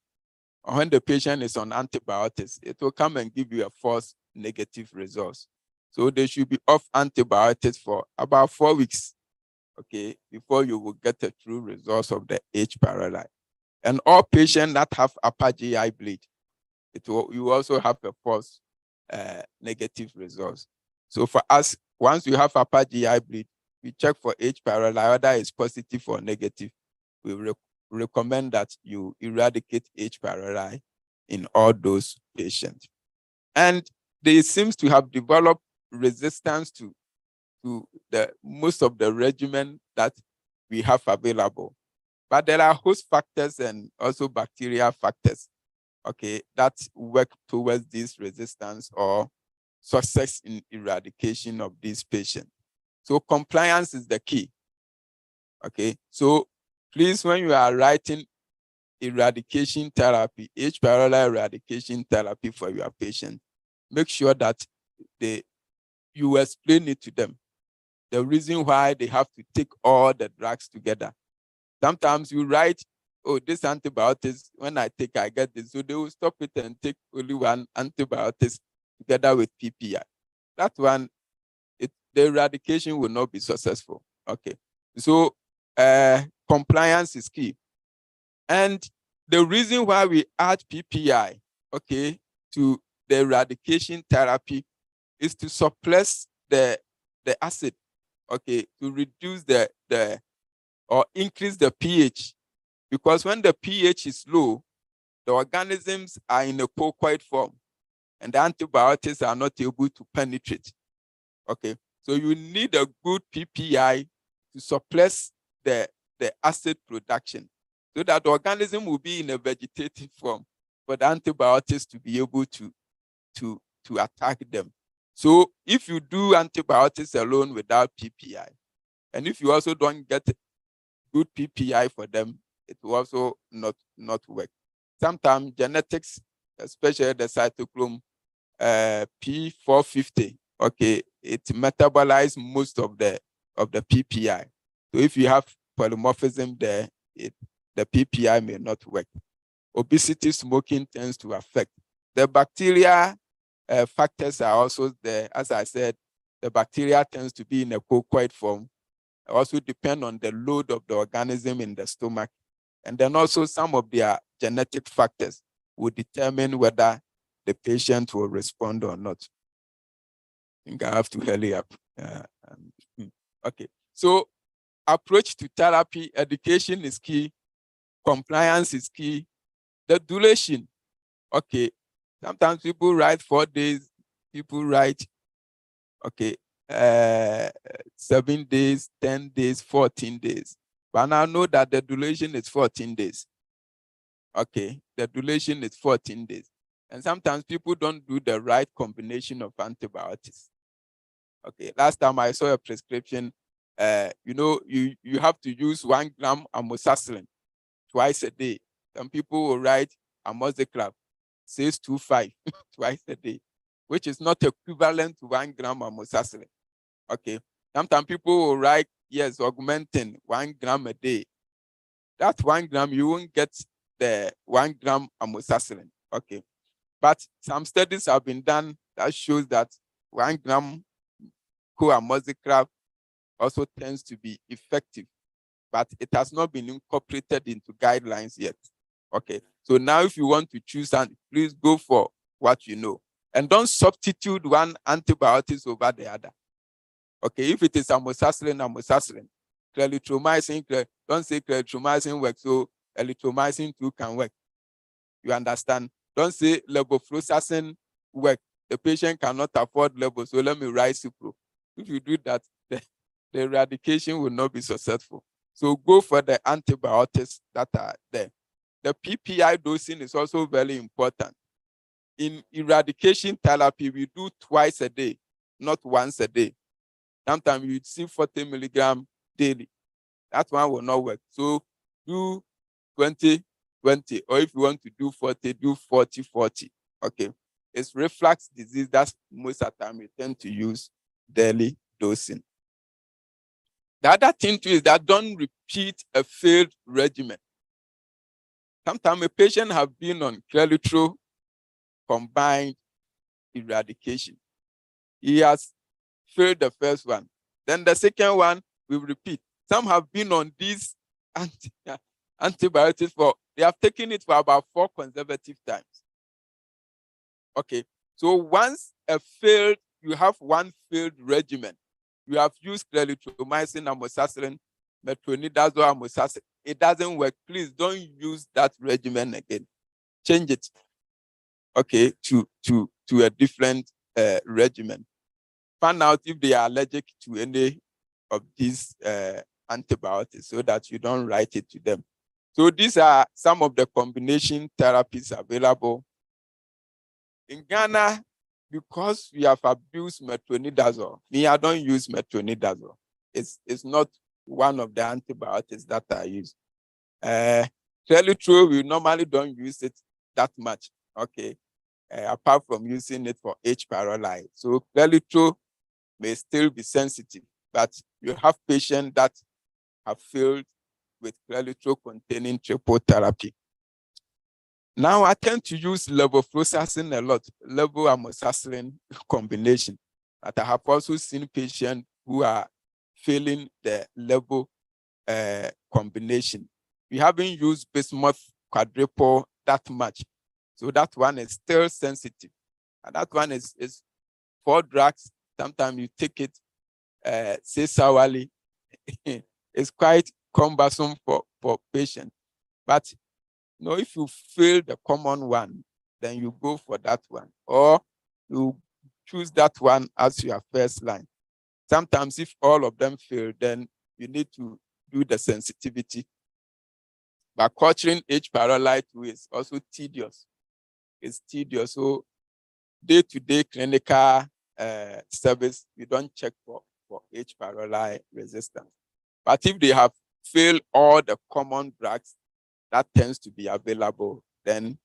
or when the patient is on antibiotics, it will come and give you a false negative result. So they should be off antibiotics for about 4 weeks, okay, before you will get a true result of the H. pylori. And all patients that have upper GI bleed, you also have a false negative results. So for us, once you have upper GI bleed, we check for H. pylori, whether it's positive or negative. We recommend that you eradicate H. pylori in all those patients. And they seem to have developed resistance to the most of the regimen that we have available. But there are host factors and also bacterial factors, okay, that work towards this resistance or success in eradication of these patients. So compliance is the key, okay? So please, when you are writing eradication therapy, H. pylori eradication therapy for your patient, make sure that you explain it to them. The reason why they have to take all the drugs together. Sometimes you write, oh, this antibiotics, when I take, I get this. So they will stop it and take only one antibiotics together with PPI. That one, the eradication will not be successful. Okay. So compliance is key. And the reason why we add PPI, okay, to the eradication therapy is to suppress the acid, okay, to reduce or increase the pH. Because when the pH is low, the organisms are in a cocoid form and the antibiotics are not able to penetrate. Okay, so you need a good PPI to suppress the acid production so that the organism will be in a vegetative form for the antibiotics to be able to attack them. So if you do antibiotics alone without PPI, and if you also don't get good PPI for them, it will also not work. Sometimes genetics, especially the cytochrome P450, okay, it metabolizes most of the PPI. So if you have polymorphism there, the PPI may not work. Obesity, smoking tends to affect. The bacteria factors are also there. As I said, the bacteria tends to be in a cocoid form. Also depend on the load of the organism in the stomach. And then also some of their genetic factors will determine whether the patient will respond or not. I think I have to hurry up. Okay, so approach to therapy, education is key, compliance is key, the duration. Okay, sometimes people write 4 days, people write, okay, 7 days, 10 days, 14 days. But I know that the duration is 14 days. Okay, the duration is 14 days. And sometimes people don't do the right combination of antibiotics. Okay, last time I saw a prescription, you have to use 1 gram amoxicillin twice a day. Some people will write amoxiclav 625 twice a day, which is not equivalent to 1 gram amoxicillin. Okay, sometimes people will write, yes, augmentin 1 gram a day. That 1 gram, you won't get the 1 gram amoxicillin. Okay, but some studies have been done that shows that 1 gram co-amoxiclav also tends to be effective, but it has not been incorporated into guidelines yet. Okay, so now if you want to choose, please go for what you know. And don't substitute one antibiotics over the other. Okay, if it is amoxicillin, clarithromycin, don't say clarithromycin works, so erythromycin too can work. You understand? Don't say levofloxacin work. The patient cannot afford level, so let me write Cipro. If you do that, the eradication will not be successful. So go for the antibiotics that are there. The PPI dosing is also very important. In eradication therapy, we do twice a day, not once a day. Sometimes you see 40 milligram daily. That one will not work. So do 20, 20, or if you want to do 40, do 40, 40. Okay. It's reflux disease. That's most of the time we tend to use daily dosing. The other thing too is that don't repeat a failed regimen. Sometimes a patient have been on Clelitro combined eradication. He has failed the first one. Then the second one will repeat. Some have been on these antibiotics they have taken it for about 4 consecutive times. Okay, so once you have one failed regimen, you have used clarithromycin, amoxicillin, metronidazole, amoxicillin. It doesn't work. Please don't use that regimen again. Change it, okay, to a different regimen. Find out if they are allergic to any of these antibiotics so that you don't write it to them. So these are some of the combination therapies available. In Ghana, because we have abused metronidazole, I don't use metronidazole. It's not one of the antibiotics that I use. Clelitro, we normally don't use it that much, okay, apart from using it for H. pylori. So Clelitro may still be sensitive, but you have patients that have failed with Clelitro containing triple therapy. Now I tend to use levofloxacin a lot, levoamoxicillin combination. But I have also seen patients who are failing the levo combination. We haven't used bismuth quadruple that much. So that one is still sensitive. And that one is 4 drugs. Sometimes you take it 6 hourly. It's quite cumbersome for patients. But if you fail the common one, then you go for that one. Or you choose that one as your first line. Sometimes if all of them fail, then you need to do the sensitivity. But culturing H. pylori is also tedious. It's tedious. So day-to-day clinical service, you don't check for H. pylori resistance. But if they have failed all the common drugs that tends to be available, then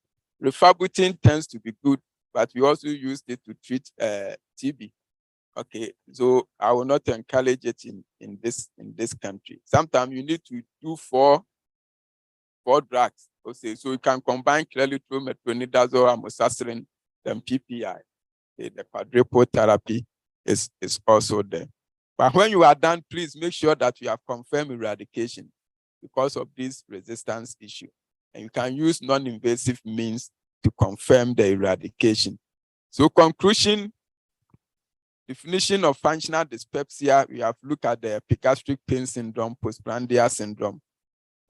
rifabutin tends to be good, but we also use it to treat TB. Okay, so I will not encourage it in this country. Sometimes you need to do 4 drugs. Okay, so you can combine Clelitro, metronidazole, amoxicillin, then PPI. Okay, the quadruple therapy is also there. But when you are done, please make sure that you have confirmed eradication because of this resistance issue. And you can use non-invasive means to confirm the eradication. So conclusion, definition of functional dyspepsia, we have looked at the epigastric pain syndrome, postprandial syndrome,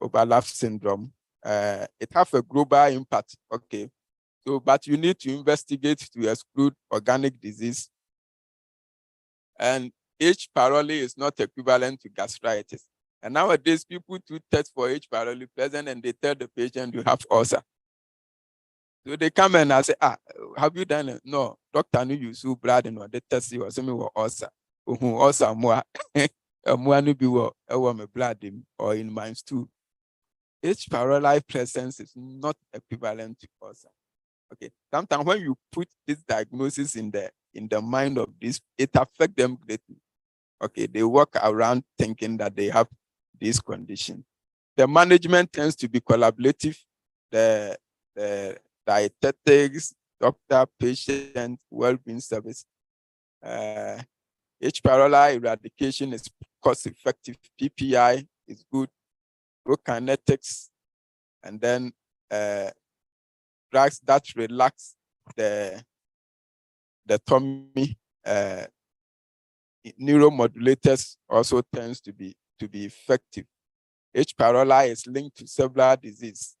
overlap syndrome. It has a global impact, okay. So, but you need to investigate to exclude organic disease. And H. pylori is not equivalent to gastritis. And nowadays, people do test for H. pylori present and they tell the patient you have ulcer. So they come and I say, have you done it? No, doctor knew you so blood and they test you or something with ulcer. Ulcer more. More no be what blood or in minds too. H. pylori presence is not equivalent to ulcer. Okay. Sometimes when you put this diagnosis in the mind of this, it affects them greatly. Okay, they walk around thinking that they have this condition. The management tends to be collaborative. The dietetics, doctor, patient, well-being service. H. pylori eradication is cost-effective. PPI is good. Prokinetics, and then drugs that relax the tummy. Neuromodulators also tends to be effective. H. pylori is linked to several diseases.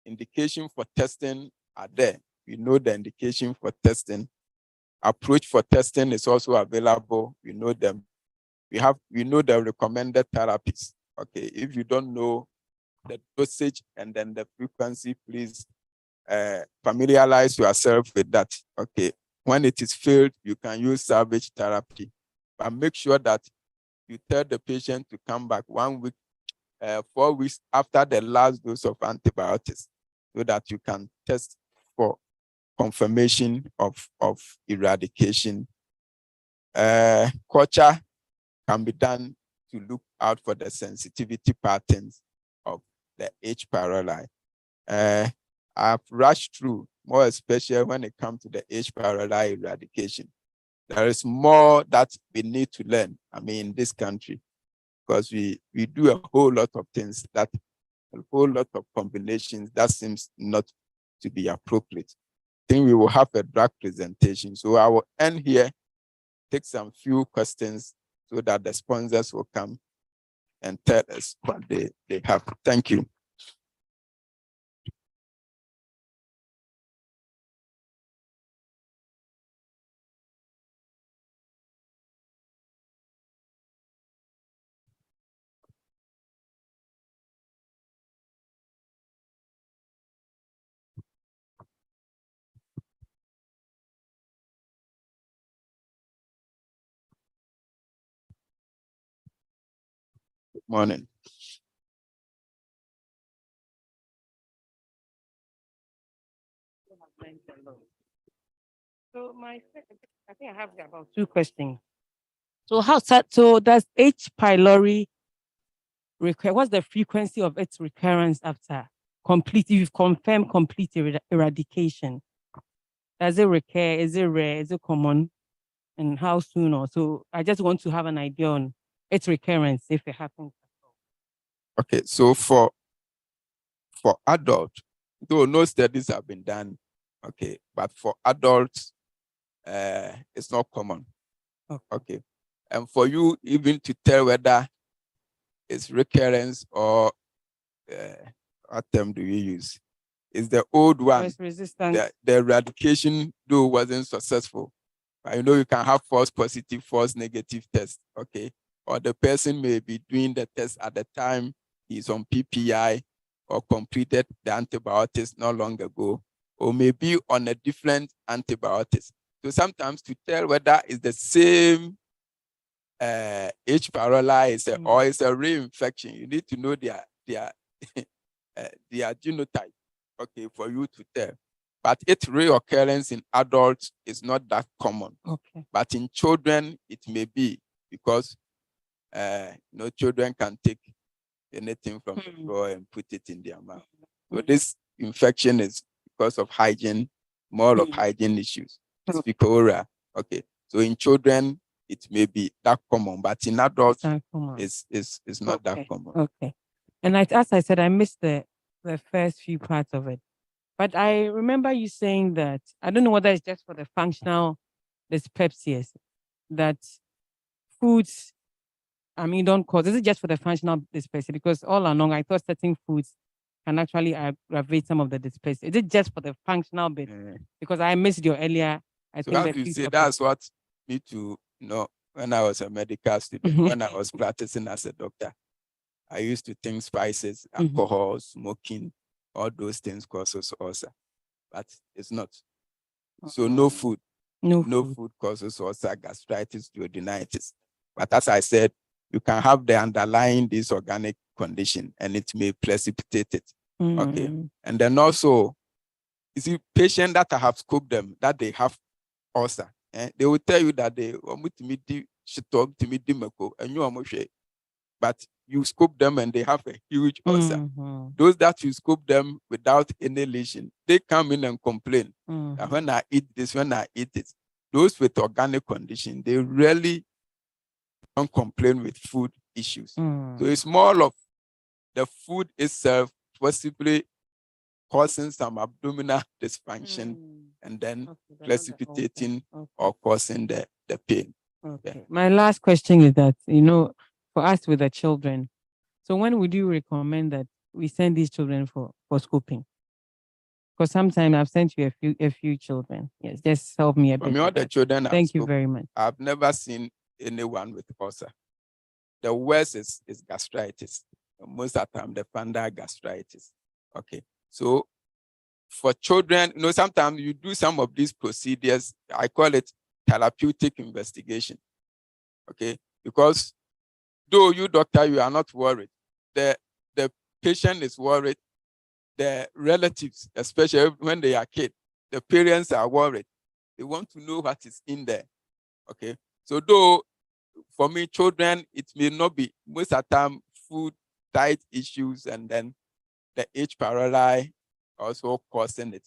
Indication for testing are there. We know the indication for testing. approach for testing is also available. We know them. We know the recommended therapies. Okay, if you don't know the dosage and then the frequency, please familiarize yourself with that. Okay, when it is failed, you can use salvage therapy, but make sure that you tell the patient to come back 1 week, 4 weeks after the last dose of antibiotics, so that you can test for confirmation of eradication. Culture can be done to look out for the sensitivity patterns of the H. pylori. I've rushed through, more especially when it comes to the H. pylori eradication. There is more that we need to learn, in this country, because we do a whole lot of things, a whole lot of combinations that seems not to be appropriate. I think we will have a drug presentation. So I will end here, take some few questions so that the sponsors will come and tell us what they have. Thank you. Good morning. So I think I have about 2 questions. So does H. pylori recur? What's the frequency of its recurrence after you've confirmed complete eradication? Does it recur? Is it rare? Is it common? And how soon? Or so I just want to have an idea on its recurrence if it happens. Okay, so for adults, though no studies have been done, okay, but for adults, it's not common. Okay. And for you even to tell whether it's recurrence or what term do you use? It's the old one. It's resistant. The eradication though wasn't successful. But you can have false positive, false negative test, okay? Or the person may be doing the test at the time he's on PPI or completed the antibiotics not long ago, or maybe on a different antibiotics. So sometimes to tell whether it's the same H. pylori or it's a reinfection, you need to know their genotype, okay, for you to tell. But its reoccurrence in adults is not that common. Okay. But in children, it may be because children can take anything from the floor and put it in their mouth. So this infection is because of hygiene, more of hygiene issues. It's Picorrhea. Okay. So in children, it may be that common, but in adults, it's not that common. Okay. And as I said, I missed the first few parts of it. But I remember you saying that, I don't know whether it's just for the functional dyspepsia, that foods, don't cause, is it just for the functional dyspepsia? Because all along, I thought certain foods can actually aggravate some of the dyspepsia. Is it just for the functional bit? Because I missed your earlier, that's what me too, when I was a medical student, when I was practicing as a doctor, I used to think spices, alcohol, smoking, all those things causes ulcer, but it's not. So no food causes ulcer, gastritis, duodenitis. But as I said, you can have the underlying disorganic condition and it may precipitate it. Okay. And then also, you see, patients that I have scoped them, that they have ulcer, they will tell you that they but you scope them and they have a huge ulcer. Those that you scope them without any lesion, they come in and complain that when I eat this, those with organic condition, they really don't complain with food issues. So it's more of the food itself possibly causing some abdominal dysfunction and then precipitating or causing the pain. Okay. Yeah. My last question is that, for us with the children, so when would you recommend that we send these children for scoping? Because sometimes I've sent you a few children. Yes, just help me a For bit me, all with the that. children I've Thank you spoken, very much. I've never seen anyone with ulcer. The worst is gastritis. Most of the time, the fundal gastritis. Okay. So for children, sometimes you do some of these procedures. I call it therapeutic investigation. Okay. Because though you doctor, you are not worried. The patient is worried. The relatives, especially when they are kids, the parents are worried. They want to know what is in there. Okay. So though for me, children, it may not be most of the time food, diet issues, and then the H. pylori also causing it.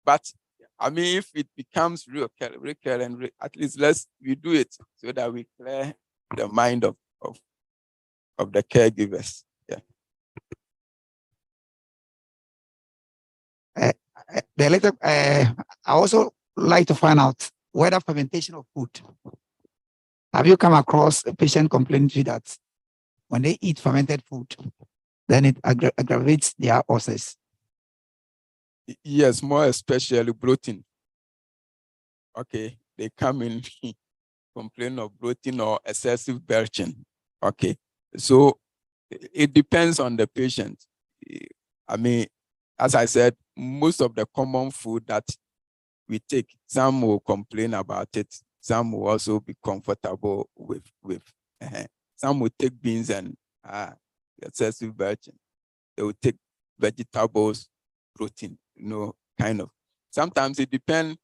But I mean, if it becomes recurrent, at least we do it so that we clear the mind of the caregivers. Yeah. I also like to find out whether fermentation of food. Have you come across a patient complaining to you that when they eat fermented food, then it aggravates their ulcers? Yes, more especially bloating. Okay, they come in complain of bloating or excessive belching. Okay, so it depends on the patient. I mean, as I said, most of the common food that we take, some will complain about it, some will also be comfortable with. Some will take beans and excessive belching. They will take vegetables, protein, kind of. Sometimes it depends,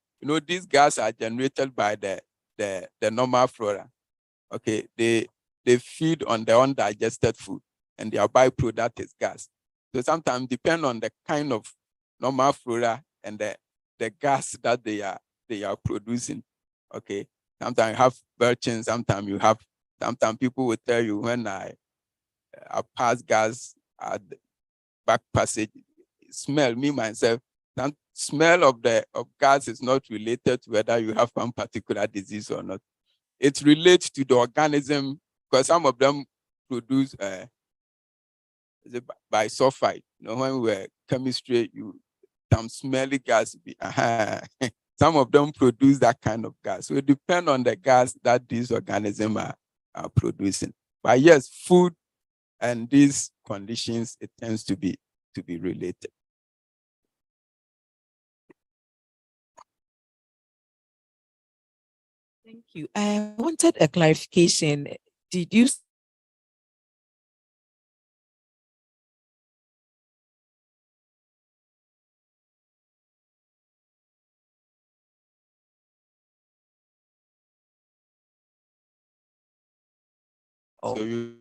these gas are generated by the normal flora. Okay, they feed on the undigested food and their byproduct is gas. So sometimes depend on the kind of normal flora and the gas that they are producing. Okay, sometimes you have belching, sometimes people will tell you when I pass gas at the back passage, smell, me myself, that smell of gas is not related to whether you have one particular disease or not. It relates to the organism because some of them produce by sulfide. When we were chemistry, some smelly gas. Some of them produce that kind of gas. So it depends on the gas that these organisms are producing. But yes, food and these conditions, it tends to be related. Thank you. I wanted a clarification. Did you So you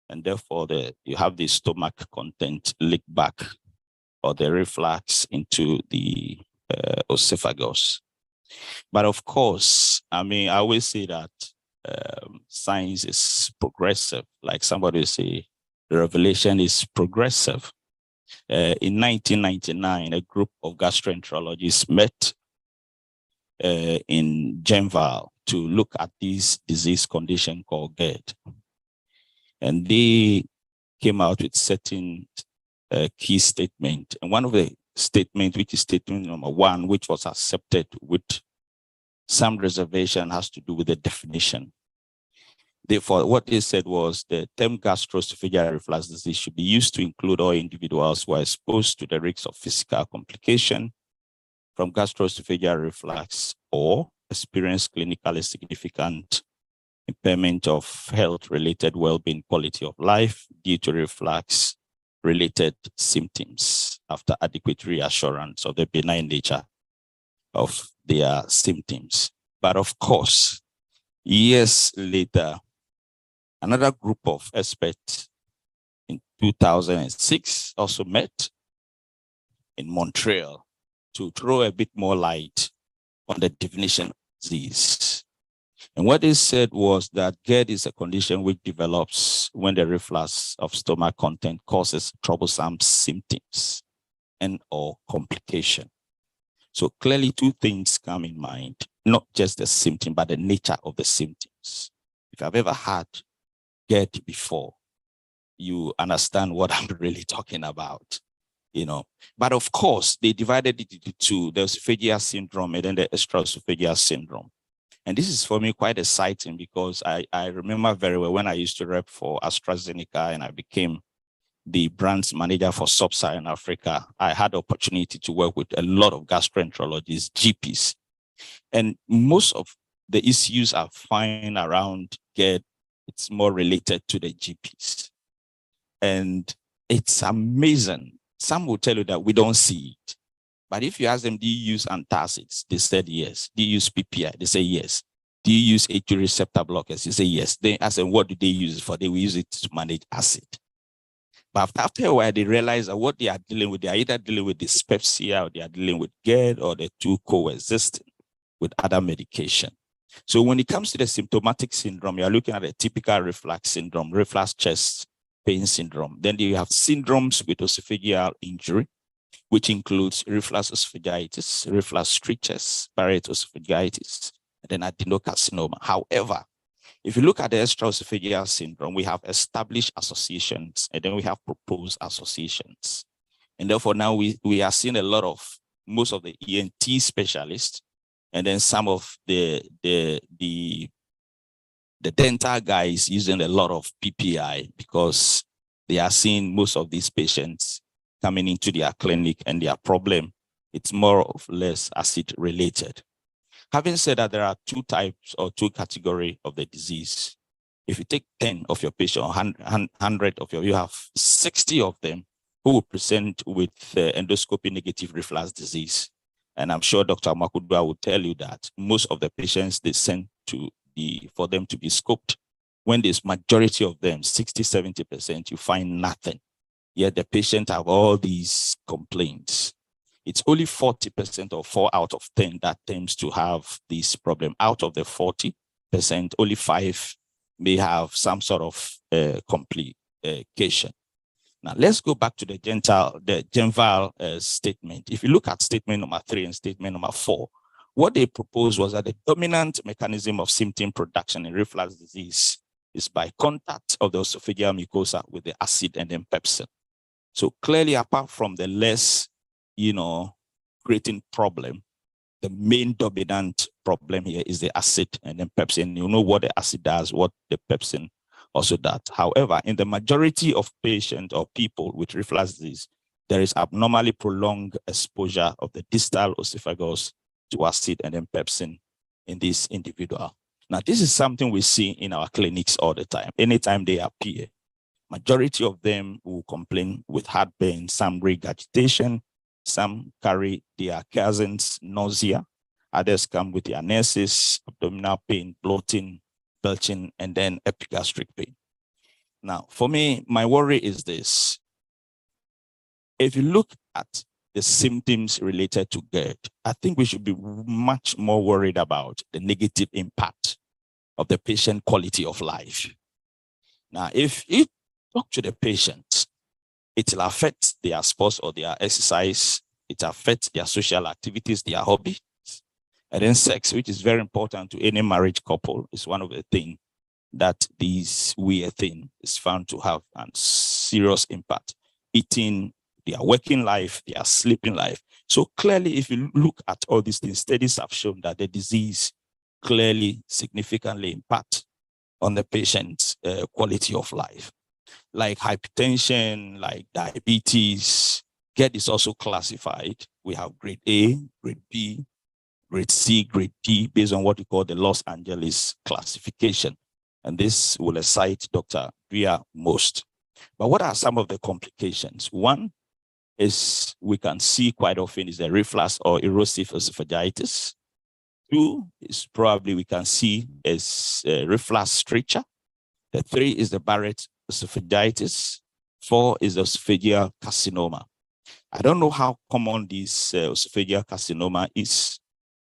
and therefore you have the stomach content leak back or the reflux into the esophagus. But of course, I mean, I always say that science is progressive. Like somebody say, the revelation is progressive. In 1999, a group of gastroenterologists met in Genval to look at this disease condition called GERD. And they came out with certain key statement. And one of the statements, which is statement number 1, which was accepted with some reservation, has to do with the definition. Therefore, what they said was the term gastroesophageal reflux disease should be used to include all individuals who are exposed to the risks of physical complication from gastroesophageal reflux or experience clinically significant impairment of health-related well-being quality of life due to reflux-related symptoms after adequate reassurance of the benign nature of their symptoms. But of course, years later, another group of experts in 2006 also met in Montreal to throw a bit more light on the definition of disease. And what they said was that GERD is a condition which develops when the reflux of stomach content causes troublesome symptoms and or complication. So clearly 2 things come in mind, not just the symptom, but the nature of the symptoms. If I've ever had GERD before, you understand what I'm really talking about, you know. But of course, they divided it into 2, the esophageal syndrome and then the extraesophageal syndrome. And this is for me quite exciting because I remember very well when I used to rep for AstraZeneca and I became the brand's manager for Sub-Saharan Africa. I had the opportunity to work with a lot of gastroenterologists, GPs. And most of the issues I find around GERD, it's more related to the GPs. And it's amazing. Some will tell you that we don't see it. But if you ask them, do you use antacids? They said yes. Do you use PPI? They say yes. Do you use H2 receptor blockers? They say yes. They ask them, what do they use it for? They will use it to manage acid. But after a while, they realize that what they are dealing with, they are either dealing with dyspepsia or they are dealing with GERD, or the 2 coexisting with other medication. So when it comes to the symptomatic syndrome, you're looking at a typical reflux syndrome, reflux chest pain syndrome. Then you have syndromes with esophageal injury, which includes reflux esophagitis, reflux strictus, Barrett esophagitis, and then adenocarcinoma. However, if you look at the extraesophageal syndrome, we have established associations, and then we have proposed associations. And therefore, now we are seeing a lot of, most of the ENT specialists, and then some of the dental guys using a lot of PPI because they are seeing most of these patients coming into their clinic and their problem, it's more or less acid related. Having said that, there are 2 types or 2 categories of the disease. If you take 10 of your patients, 100 of you have 60 of them who will present with endoscopy negative reflux disease. And I'm sure Dr. Makudwa will tell you that most of the patients they send for them to be scoped, when there's majority of them, 60, 70%, you find nothing. Yet the patient have all these complaints. It's only 40% or 4 out of 10 that tends to have this problem. Out of the 40%, only 5 may have some sort of complication. Now let's go back to the Genval statement. If you look at statement number 3 and statement number 4, what they proposed was that the dominant mechanism of symptom production in reflux disease is by contact of the esophageal mucosa with the acid and then pepsin. So clearly, apart from the less, creating problem, the main dominant problem here is the acid and then pepsin. You know what the acid does, what the pepsin also does. However, in the majority of patients or people with reflux disease, there is abnormally prolonged exposure of the distal esophagus to acid and then pepsin in this individual. Now, this is something we see in our clinics all the time. Anytime they appear, majority of them will complain with heartburn, some regurgitation, some carry their cousins' nausea, others come with their nurses, abdominal pain, bloating, belching, and then epigastric pain. Now, for me, my worry is this. If you look at the symptoms related to GERD, I think we should be much more worried about the negative impact of the patient quality of life. Now, if you talk to the patient, it will affect their sports or their exercise. It affects their social activities, their hobbies. And then sex, which is very important to any marriage couple, is one of the things that this weird thing is found to have a serious impact. Eating, their working life, their sleeping life. So clearly, if you look at all these things, studies have shown that the disease clearly significantly impacts on the patient's quality of life. Like hypertension, like diabetes, GERD is also classified. We have grade A, grade B, grade C, grade D, based on what we call the Los Angeles classification. And this will excite Dr. Ria most. But what are some of the complications? One is we can see quite often is the reflux or erosive esophagitis. Two is probably we can see is reflux stricture. The three is the Barrett esophagitis. Four is esophageal carcinoma. I don't know how common this esophageal carcinoma is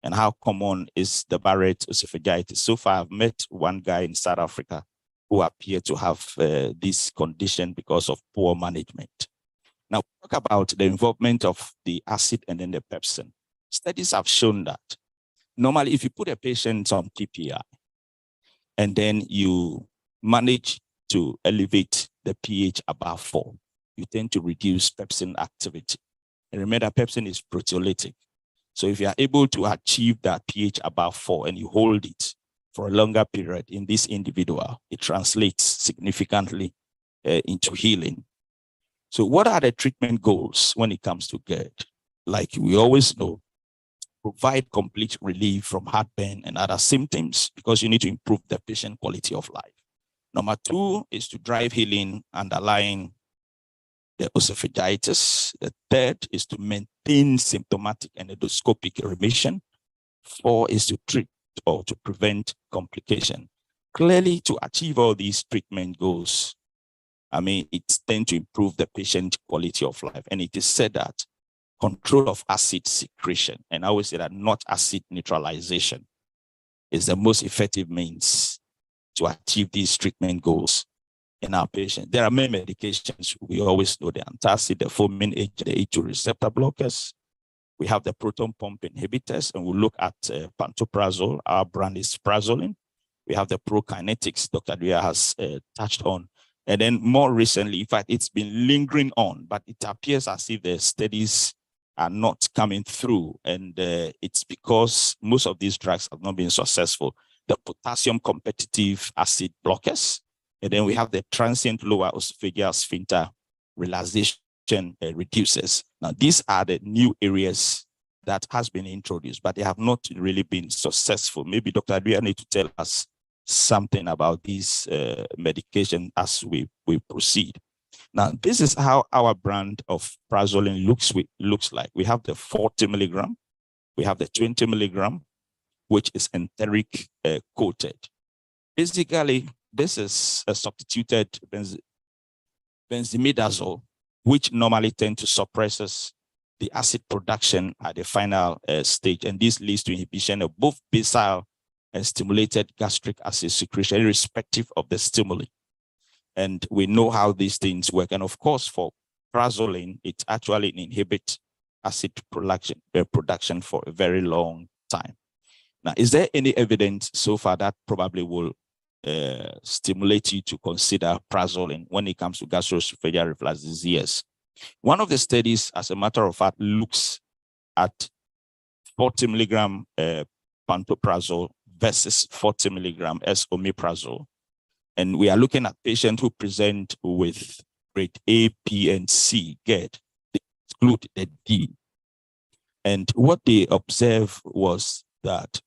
and how common is the Barrett esophagitis. So far, I've met one guy in South Africa who appeared to have this condition because of poor management. Now, talk about the involvement of the acid and then the pepsin. Studies have shown that normally if you put a patient on PPI and then you manage to elevate the pH above 4, you tend to reduce pepsin activity. And remember, pepsin is proteolytic. So if you are able to achieve that pH above 4 and you hold it for a longer period in this individual, it translates significantly into healing. So what are the treatment goals when it comes to GERD? Like we always know, provide complete relief from heartburn and other symptoms because you need to improve the patient quality of life. Number 2 is to drive healing underlying the esophagitis. The third is to maintain symptomatic and endoscopic remission. 4 is to treat or to prevent complication. Clearly, to achieve all these treatment goals, it's tend to improve the patient quality of life. And it is said that control of acid secretion, and I always say that not acid neutralization, is the most effective means to achieve these treatment goals in our patients. There are many medications. We always know the antacid, the foaming agent, the A2 receptor blockers. We have the proton pump inhibitors, and we look at pantoprazole. Our brand is Prazoline. We have the prokinetics Dr. Drea has touched on. And then more recently, in fact, it's been lingering on, but it appears as if the studies are not coming through. And it's because most of these drugs have not been successful. The potassium competitive acid blockers. And then we have the transient lower esophageal sphincter relaxation reducers. Now, these are the new areas that has been introduced, but they have not really been successful. Maybe Dr. Adria need to tell us something about these medication as we proceed. Now, this is how our brand of Prazoline looks like. We have the 40 milligram, we have the 20 milligram, which is enteric coated. Basically, this is a substituted benzimidazole, which normally tend to suppresses the acid production at the final stage. And this leads to inhibition of both basal and stimulated gastric acid secretion, irrespective of the stimuli. And we know how these things work. And of course, for Prazoline, it actually inhibits acid production for a very long time. Now, is there any evidence so far that probably will stimulate you to consider Prazoline when it comes to gastroesophageal reflux disease? One of the studies, as a matter of fact, looks at 40 milligram pantoprazole versus 40 milligram esomeprazole. And we are looking at patients who present with grade A, B, and C GERD. They exclude the D. And what they observed was that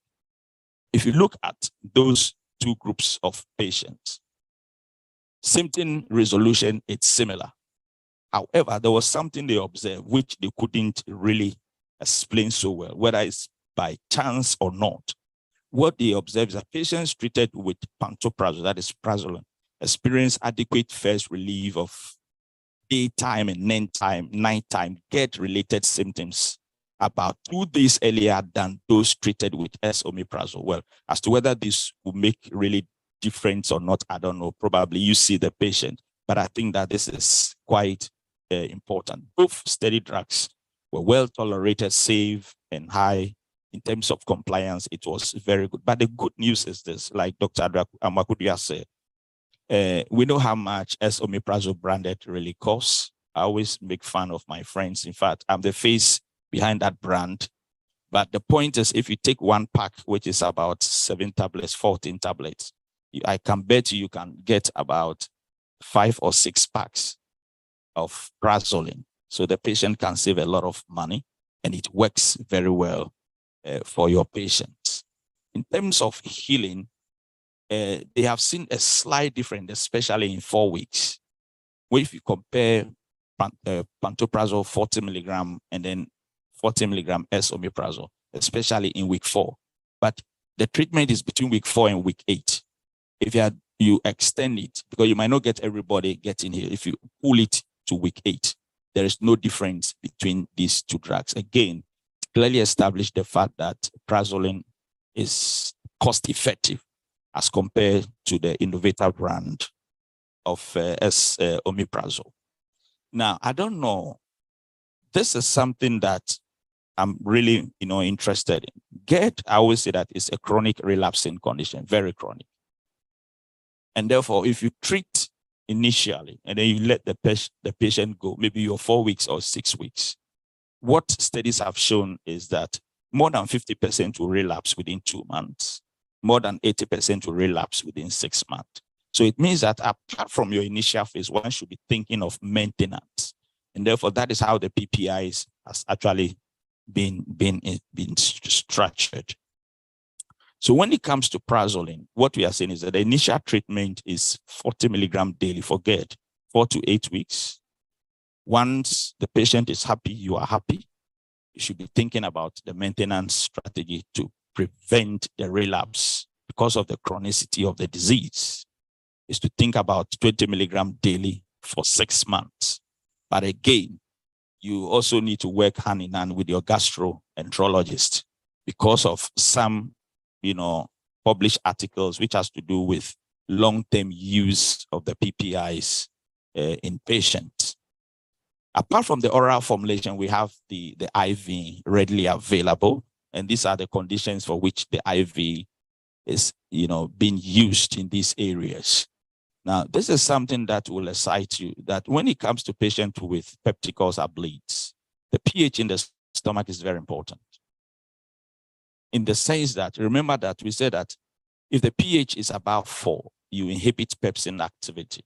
if you look at those two groups of patients, symptom resolution, it's similar. However, there was something they observed which they couldn't really explain so well, whether it's by chance or not. What they observed is that patients treated with pantoprazole, that is Prazoline, experience adequate first relief of daytime and nighttime GERD-related symptoms about 2 days earlier than those treated with esomeprazole. Well, as to whether this will make really difference or not, I don't know. Probably you see the patient, but I think that this is quite important. Both study drugs were well tolerated, safe, and high. In terms of compliance, it was very good. But the good news is this, like Dr. Amakudia said, we know how much esomeprazole branded really costs. I always make fun of my friends. In fact, I'm the face behind that brand. But the point is, if you take one pack, which is about 7 tablets, 14 tablets, I can bet you can get about 5 or 6 packs of prazoline. So the patient can save a lot of money, and it works very well for your patients. In terms of healing, they have seen a slight difference, especially in 4 weeks. Well, if you compare pantoprazole 40 milligram and then 40 milligram esomeprazole, especially in week 4. But the treatment is between week 4 and week 8. If you extend it, because you might not get everybody getting here, if you pull it to week 8, there is no difference between these two drugs. Again, clearly established the fact that prazoline is cost effective as compared to the innovator brand of omeprazole. Now, I don't know. This is something that I'm really, interested in. GERD, I always say that it's a chronic relapsing condition, very chronic. And therefore, if you treat initially and then you let the patient go, maybe you're 4 weeks or 6 weeks, what studies have shown is that more than 50% will relapse within 2 months. More than 80% will relapse within 6 months. So it means that apart from your initial phase, one should be thinking of maintenance. And therefore, that is how the PPIs has actually been structured. So when it comes to prazoline, what we are saying is that the initial treatment is 40 milligram daily for GERD, 4 to 8 weeks. Once the patient is happy, you are happy. You should be thinking about the maintenance strategy to prevent the relapse because of the chronicity of the disease. Is to think about 20 milligram daily for 6 months. But again, you also need to work hand in hand with your gastroenterologist because of some, published articles which has to do with long-term use of the PPIs in patients. Apart from the oral formulation, we have the IV readily available, and these are the conditions for which the IV is, being used in these areas. Now, this is something that will excite you, that when it comes to patients with peptic ulcer bleeds, the pH in the stomach is very important. In the sense that, remember that we said that if the pH is above 4, you inhibit pepsin activity.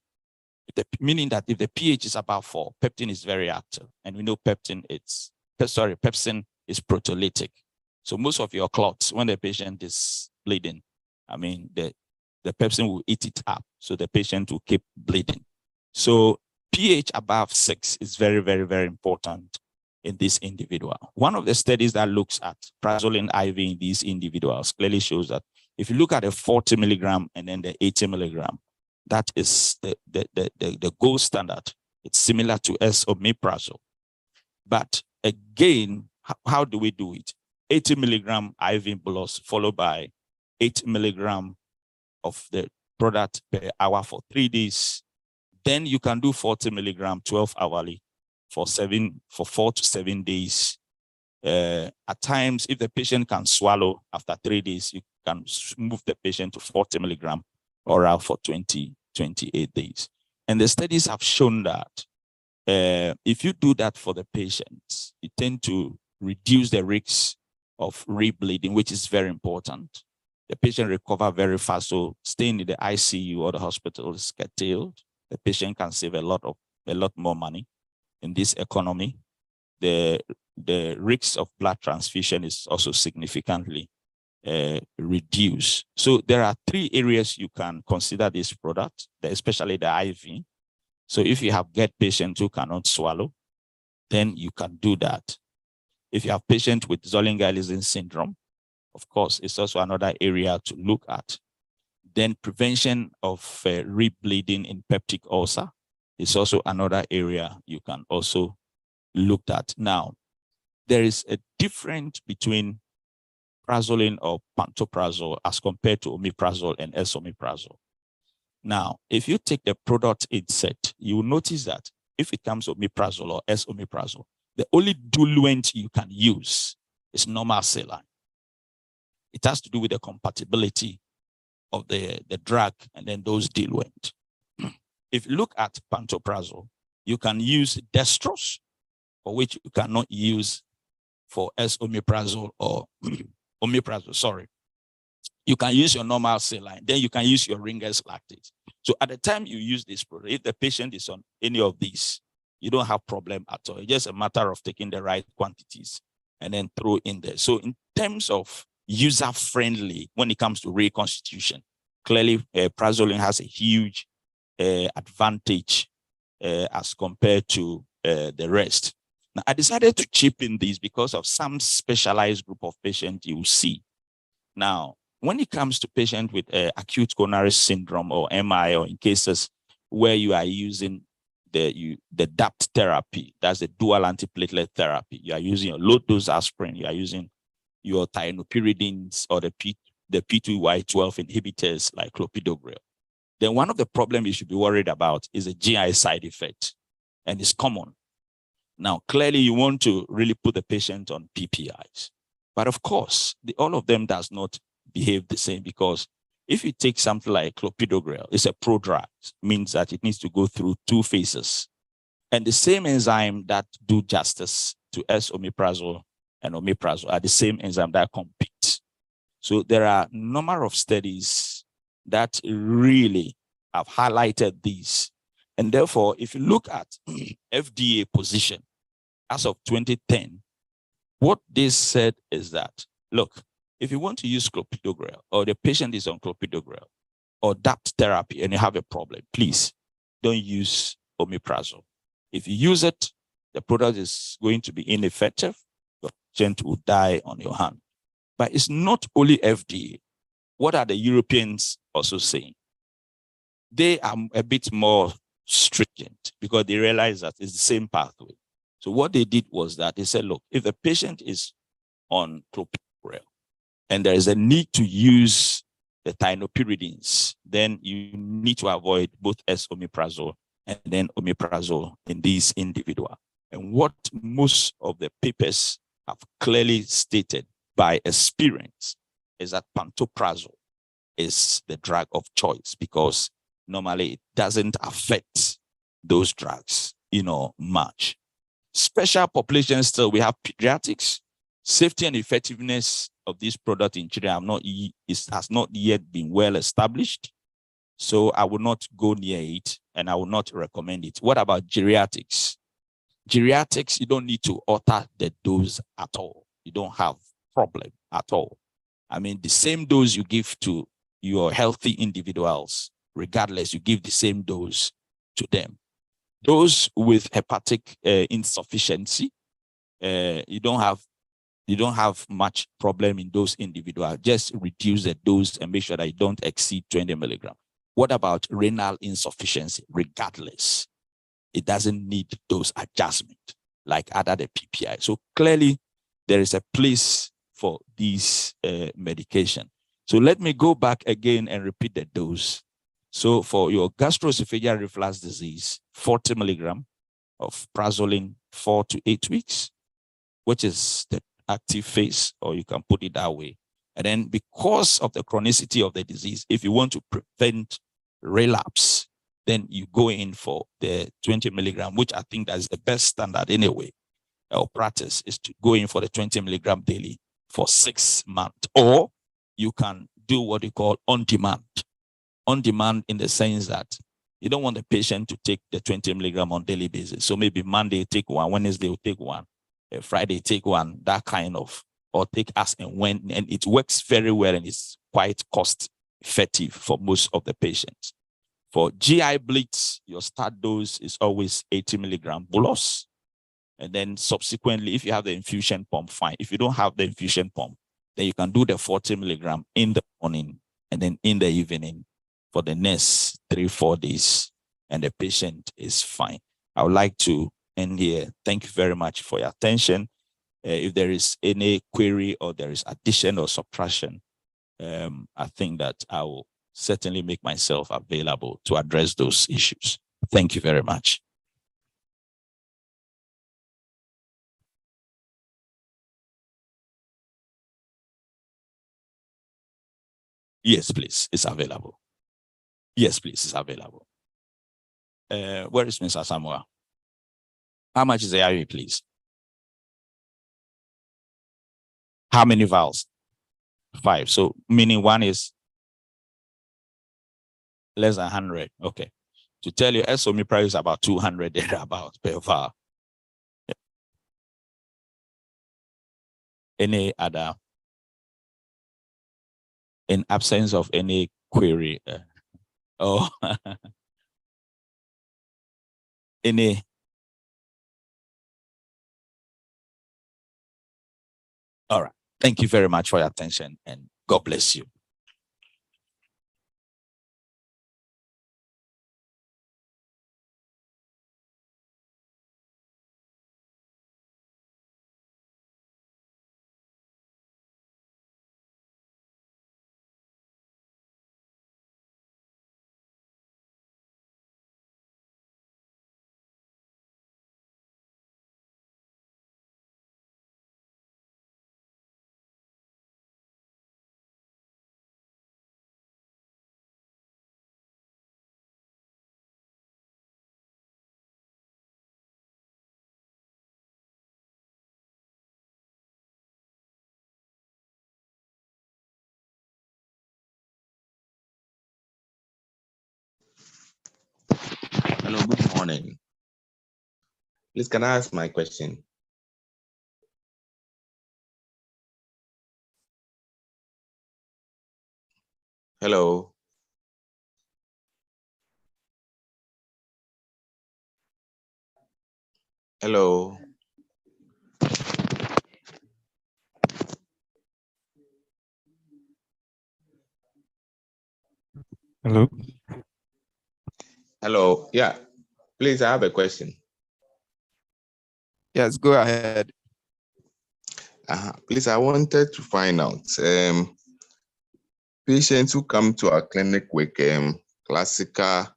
Meaning that if the pH is above 4, peptin is very active. And we know pepsin is proteolytic. So most of your clots, when the patient is bleeding, the pepsin will eat it up, so the patient will keep bleeding. So pH above 6 is very, very, very important in this individual. One of the studies that looks at prazoline IV in these individuals clearly shows that if you look at the 40 milligram and then the 80 milligram, that is the gold standard. It's similar to esomeprazole. But again, how do we do it? 80 milligram IV bolus followed by 8 milligram of the product per hour for 3 days. Then you can do 40 milligram 12 hourly for 4 to 7 days. At times, if the patient can swallow after 3 days, you can move the patient to 40 milligram oral for 28 days. And the studies have shown that if you do that for the patients, you tend to reduce the risk of rebleeding, which is very important. The patient recover very fast, so staying in the ICU or the hospital is curtailed. The patient can save a lot more money in this economy. The risk of blood transfusion is also significantly reduced. So there are 3 areas you can consider this product, especially the IV. So if you have GERD patients who cannot swallow, then you can do that. If you have patients with Zollinger-Ellison syndrome, of course, it's also another area to look at. Then prevention of rebleeding in peptic ulcer is also another area you can also look at. Now, there is a difference between prazoline or pantoprazole as compared to omeprazole and esomeprazole. Now, if you take the product set, you will notice that if it comes omeprazole or esomeprazole, the only diluent you can use is normal saline. It has to do with the compatibility of the drug and then those diluent. If you look at pantoprazole, you can use dextrose, for which you cannot use for esomeprazole or omeprazole, sorry. You can use your normal saline, then you can use your Ringer's lactate. So at the time you use this product, if the patient is on any of these, you don't have problem at all. It's just a matter of taking the right quantities and then throw in there. So in terms of user-friendly, when it comes to reconstitution, clearly prazoline has a huge advantage as compared to the rest. Now, I decided to chip in these because of some specialized group of patients you will see. Now, when it comes to patients with acute coronary syndrome or MI, or in cases where you are using the DAPT therapy, that's the dual antiplatelet therapy, you are using your low-dose aspirin, you are using your thienopyridines or the P2Y12 inhibitors like clopidogrel, then one of the problems you should be worried about is a GI side effect, and it's common. Now, clearly, you want to really put the patient on PPIs. But of course, all of them does not behave the same, because if you take something like clopidogrel, it's a prodrug, means that it needs to go through 2 phases. And the same enzyme that do justice to esomeprazole and omeprazole are the same enzyme that compete. So there are a number of studies that really have highlighted these. And therefore, if you look at FDA position as of 2010, what they said is that, look, if you want to use clopidogrel, or the patient is on clopidogrel or DAPT therapy and you have a problem, please don't use omeprazole. If you use it, the product is going to be ineffective. The patient will die on your hand. But it's not only FDA. What are the Europeans also saying? They are a bit more stringent because they realize that it's the same pathway. So what they did was that they said, look, if the patient is on clopidogrel and there is a need to use the thienopyridines, then you need to avoid both esomeprazole and then omeprazole in these individuals. And what most of the papers have clearly stated by experience is that pantoprazole is the drug of choice, because normally it doesn't affect those drugs, much. Special populations still, we have pediatrics. Safety and effectiveness of this product in children has not yet been well established. So I will not go near it and I will not recommend it. What about geriatrics? Geriatrics, you don't need to alter the dose at all. You don't have problem at all. I mean, the same dose you give to your healthy individuals, regardless, you give the same dose to them. Those with hepatic insufficiency, you don't have much problem in those individuals. Just reduce the dose and make sure that you don't exceed 20 milligrams. What about renal insufficiency? Regardless, it doesn't need dose adjustment like other the PPI. So clearly, there is a place for these medication. So let me go back again and repeat the dose. So for your gastroesophageal reflux disease, 40 milligram of prazoline 4 to 8 weeks, which is the active phase, or you can put it that way. And then because of the chronicity of the disease, if you want to prevent relapse, then you go in for the 20 milligram, which I think that's the best standard anyway, or practice is to go in for the 20 milligram daily for 6 months. Or you can do what you call on demand. On demand in the sense that you don't want the patient to take the 20 milligram on daily basis. So maybe Monday take one, Wednesday will take one, Friday take one, that kind of, or take as and when, and it works very well and it's quite cost effective for most of the patients. For GI bleeds, your start dose is always 80 milligram bolus. And then subsequently, if you have the infusion pump, fine. If you don't have the infusion pump, then you can do the 40 milligram in the morning and then in the evening for the next 3-4 days, and the patient is fine. I would like to end here. Thank you very much for your attention. If there is any query or there is addition or subtraction, I think that I will certainly make myself available to address those issues. Thank you very much. Yes, please, it's available. Yes, please, it's available. Where is Mr. Samuel? How much is the IE, please? How many vials? 5. So meaning one is less than 100. Okay. To tell you, SOMI price is about 200 about per vial. Any other? In absence of any query, any? All right. Thank you very much for your attention, and God bless you. Hello, good morning. Please, can I ask my question? Hello. Hello. Hello. Hello. Yeah. Please, I have a question. Yes, go ahead. Please, I wanted to find out patients who come to our clinic with classical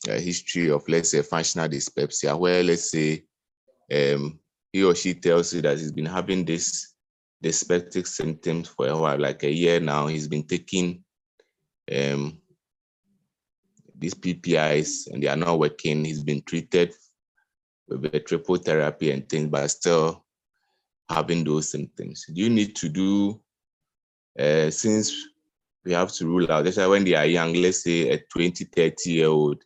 history of, let's say, functional dyspepsia, where, let's say, he or she tells you that he's been having this dyspeptic symptoms for a while, like a year now. He's been taking these PPIs and they are not working. He's been treated with a triple therapy and things, but still having those symptoms. Do you need to do, since we have to rule out, especially when they are young, let's say a 20, 30-year-old,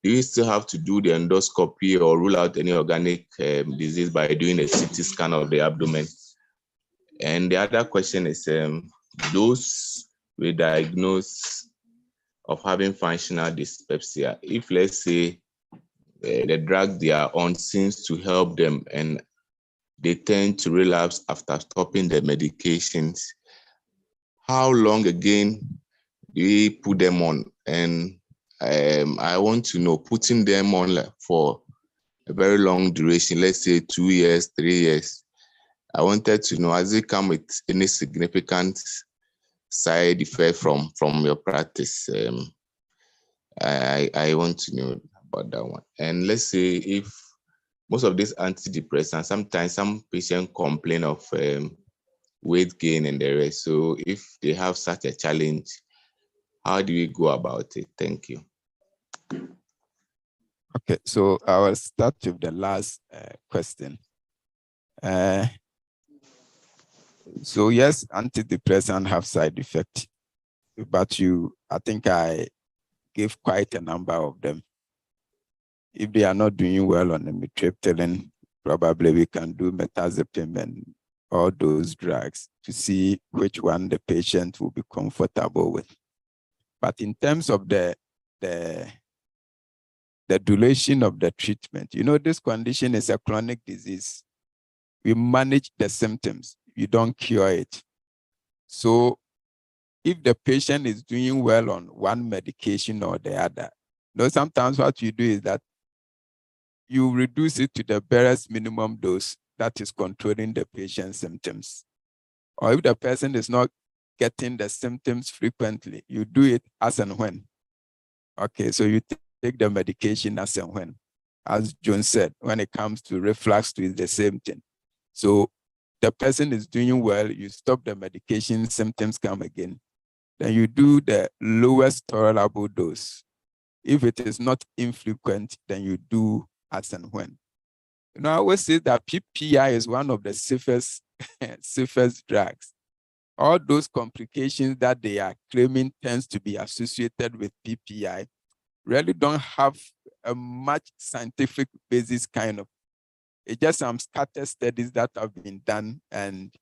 do you still have to do the endoscopy or rule out any organic disease by doing a CT scan of the abdomen? And the other question is, those with diagnosis of having functional dyspepsia, if, let's say, the drug they are on seems to help them and they tend to relapse after stopping the medications, how long again do we put them on? And I want to know, putting them on for a very long duration, let's say 2 years, 3 years, I wanted to know, has it come with any significant side effect from your practice? I want to know about that one. And let's say if most of these antidepressants, sometimes some patients complain of weight gain and the rest. So if they have such a challenge, how do we go about it? Thank you. Okay, so I will start with the last question. So yes, antidepressants have side effects, but I think I gave quite a number of them. If they are not doing well on the amitriptyline, probably we can do metazepam and all those drugs to see which one the patient will be comfortable with. But in terms of the duration of the treatment, this condition is a chronic disease. We manage the symptoms, you don't cure it. So if the patient is doing well on one medication or the other, sometimes what you do is that you reduce it to the barest minimum dose that is controlling the patient's symptoms. Or if the person is not getting the symptoms frequently, you do it as and when. Okay, so you take the medication as and when. As John said, when it comes to reflux, it's the same thing. So the person is doing well, you stop the medication, symptoms come again. Then you do the lowest tolerable dose. If it is not infrequent, then you do as and when. I always say that PPI is one of the safest, safest drugs. All those complications that they are claiming tends to be associated with PPI really don't have a much scientific basis kind of. It's just some scattered studies that have been done, and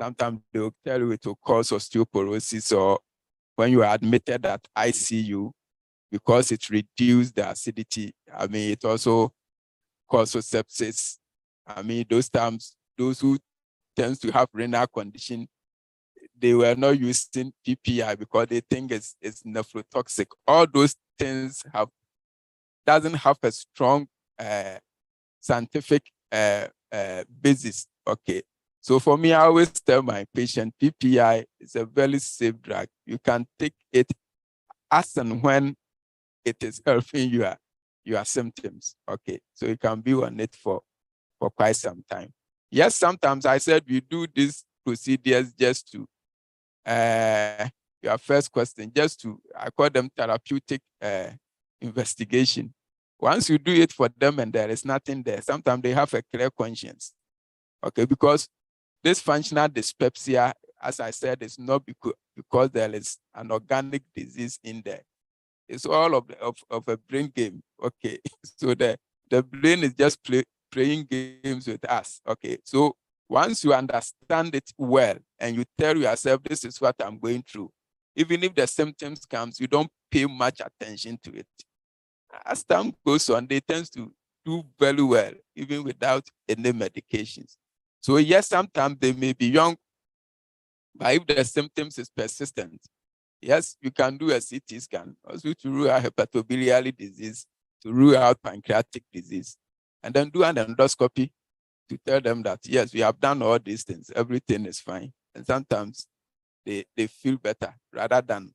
sometimes they will tell you it will cause osteoporosis, or when you are admitted at ICU, because it reduced the acidity. It also causes sepsis. Those times, those who tend to have renal condition, they were not using PPI because they think it's nephrotoxic. All those things doesn't have a strong scientific basis. Okay. So for me, I always tell my patient, PPI is a very safe drug. You can take it as and when it is helping your symptoms. Okay. So you can be on it for quite some time. Yes, sometimes I said we do these procedures just to your first question, just to, I call them therapeutic investigation. Once you do it for them and there is nothing there, sometimes they have a clear conscience. Okay, because this functional dyspepsia, as I said, is not because there is an organic disease in there. It's all of a brain game. Okay, so the brain is just playing games with us. Okay, so once you understand it well and you tell yourself, this is what I'm going through, even if the symptoms comes, you don't pay much attention to it. As time goes on, they tend to do very well, even without any medications. So yes, sometimes they may be young, but if the symptoms is persistent, yes, you can do a CT scan also to rule out hepatobiliary disease, to rule out pancreatic disease, and then do an endoscopy to tell them that, yes, we have done all these things, everything is fine. And sometimes they feel better rather than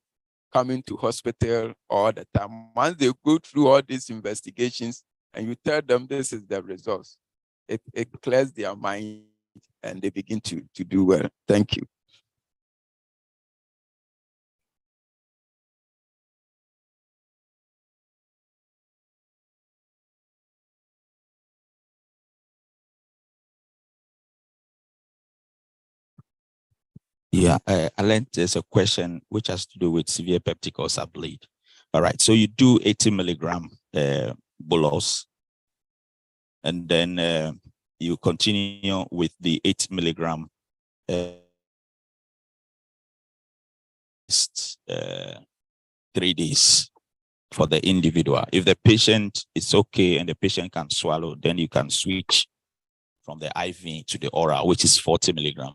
coming to hospital all the time. Once they go through all these investigations and you tell them this is the results, it clears their mind and they begin to do well. Thank you. Yeah, I learned there's a question which has to do with severe peptic ulcer bleed. All right, so you do 80 milligram bolus, and then you continue with the 8 milligram 3 days for the individual. If the patient is okay and the patient can swallow, then you can switch from the IV to the oral, which is 40 milligram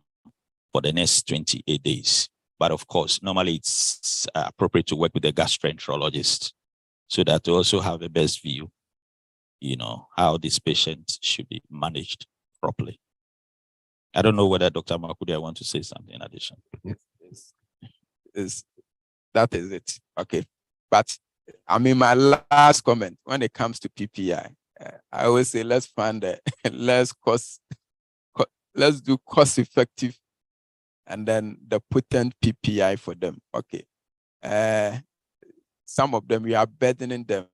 for the next 28 days. But of course, normally it's appropriate to work with a gastroenterologist so that they also have a best view, how this patient should be managed properly. I don't know whether Dr. Makudi want to say something in addition. That is it. Okay. But my last comment, when it comes to PPI, I always say, let's find let's do cost effective and then the potent PPI for them. Okay. Some of them, we are burdening them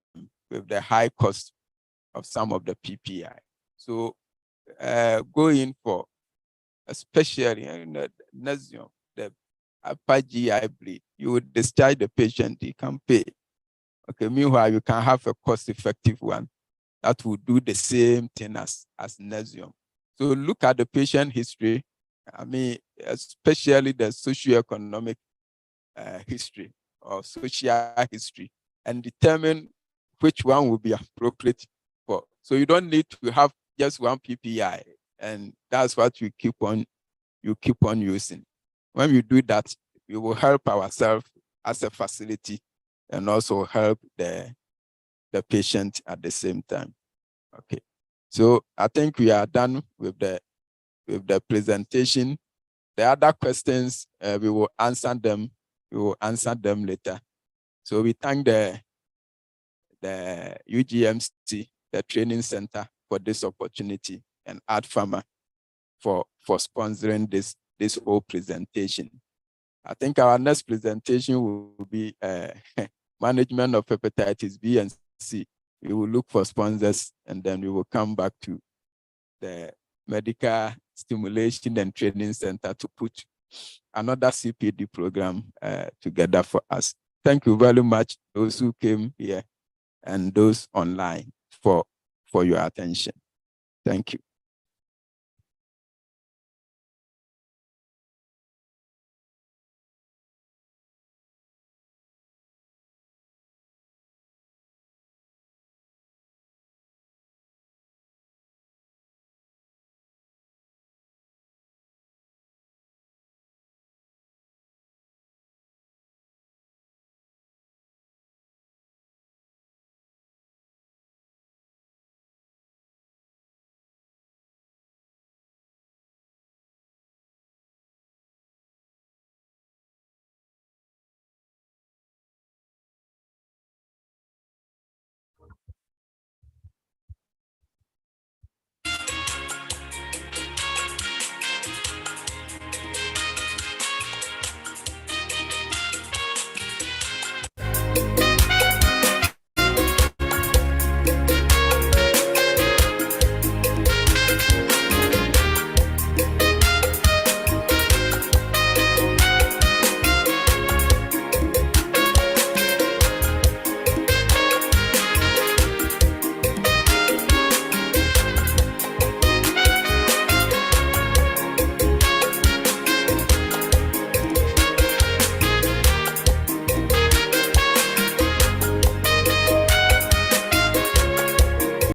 with the high cost of some of the PPI. So go in for, especially the Nazium, the upper GI bleed, you would discharge the patient, you can pay. Okay, meanwhile, you can have a cost-effective one that will do the same thing as Nazium. So look at the patient history, especially the socioeconomic history or social history, and determine which one will be appropriate for. So you don't need to have just one PPI, and that's what you keep on using. When you do that, we will help ourselves as a facility and also help the patient at the same time. Okay. So I think we are done with the presentation. The other questions, we will answer them. We will answer them later. So we thank the UGMC, the training center, for this opportunity, and Art Farmer for sponsoring this whole presentation. I think our next presentation will be management of hepatitis B and C. We will look for sponsors, and then we will come back to the medical stimulation and training center to put another CPD program together for us. Thank you very much, those who came here and those online, for your attention. Thank you.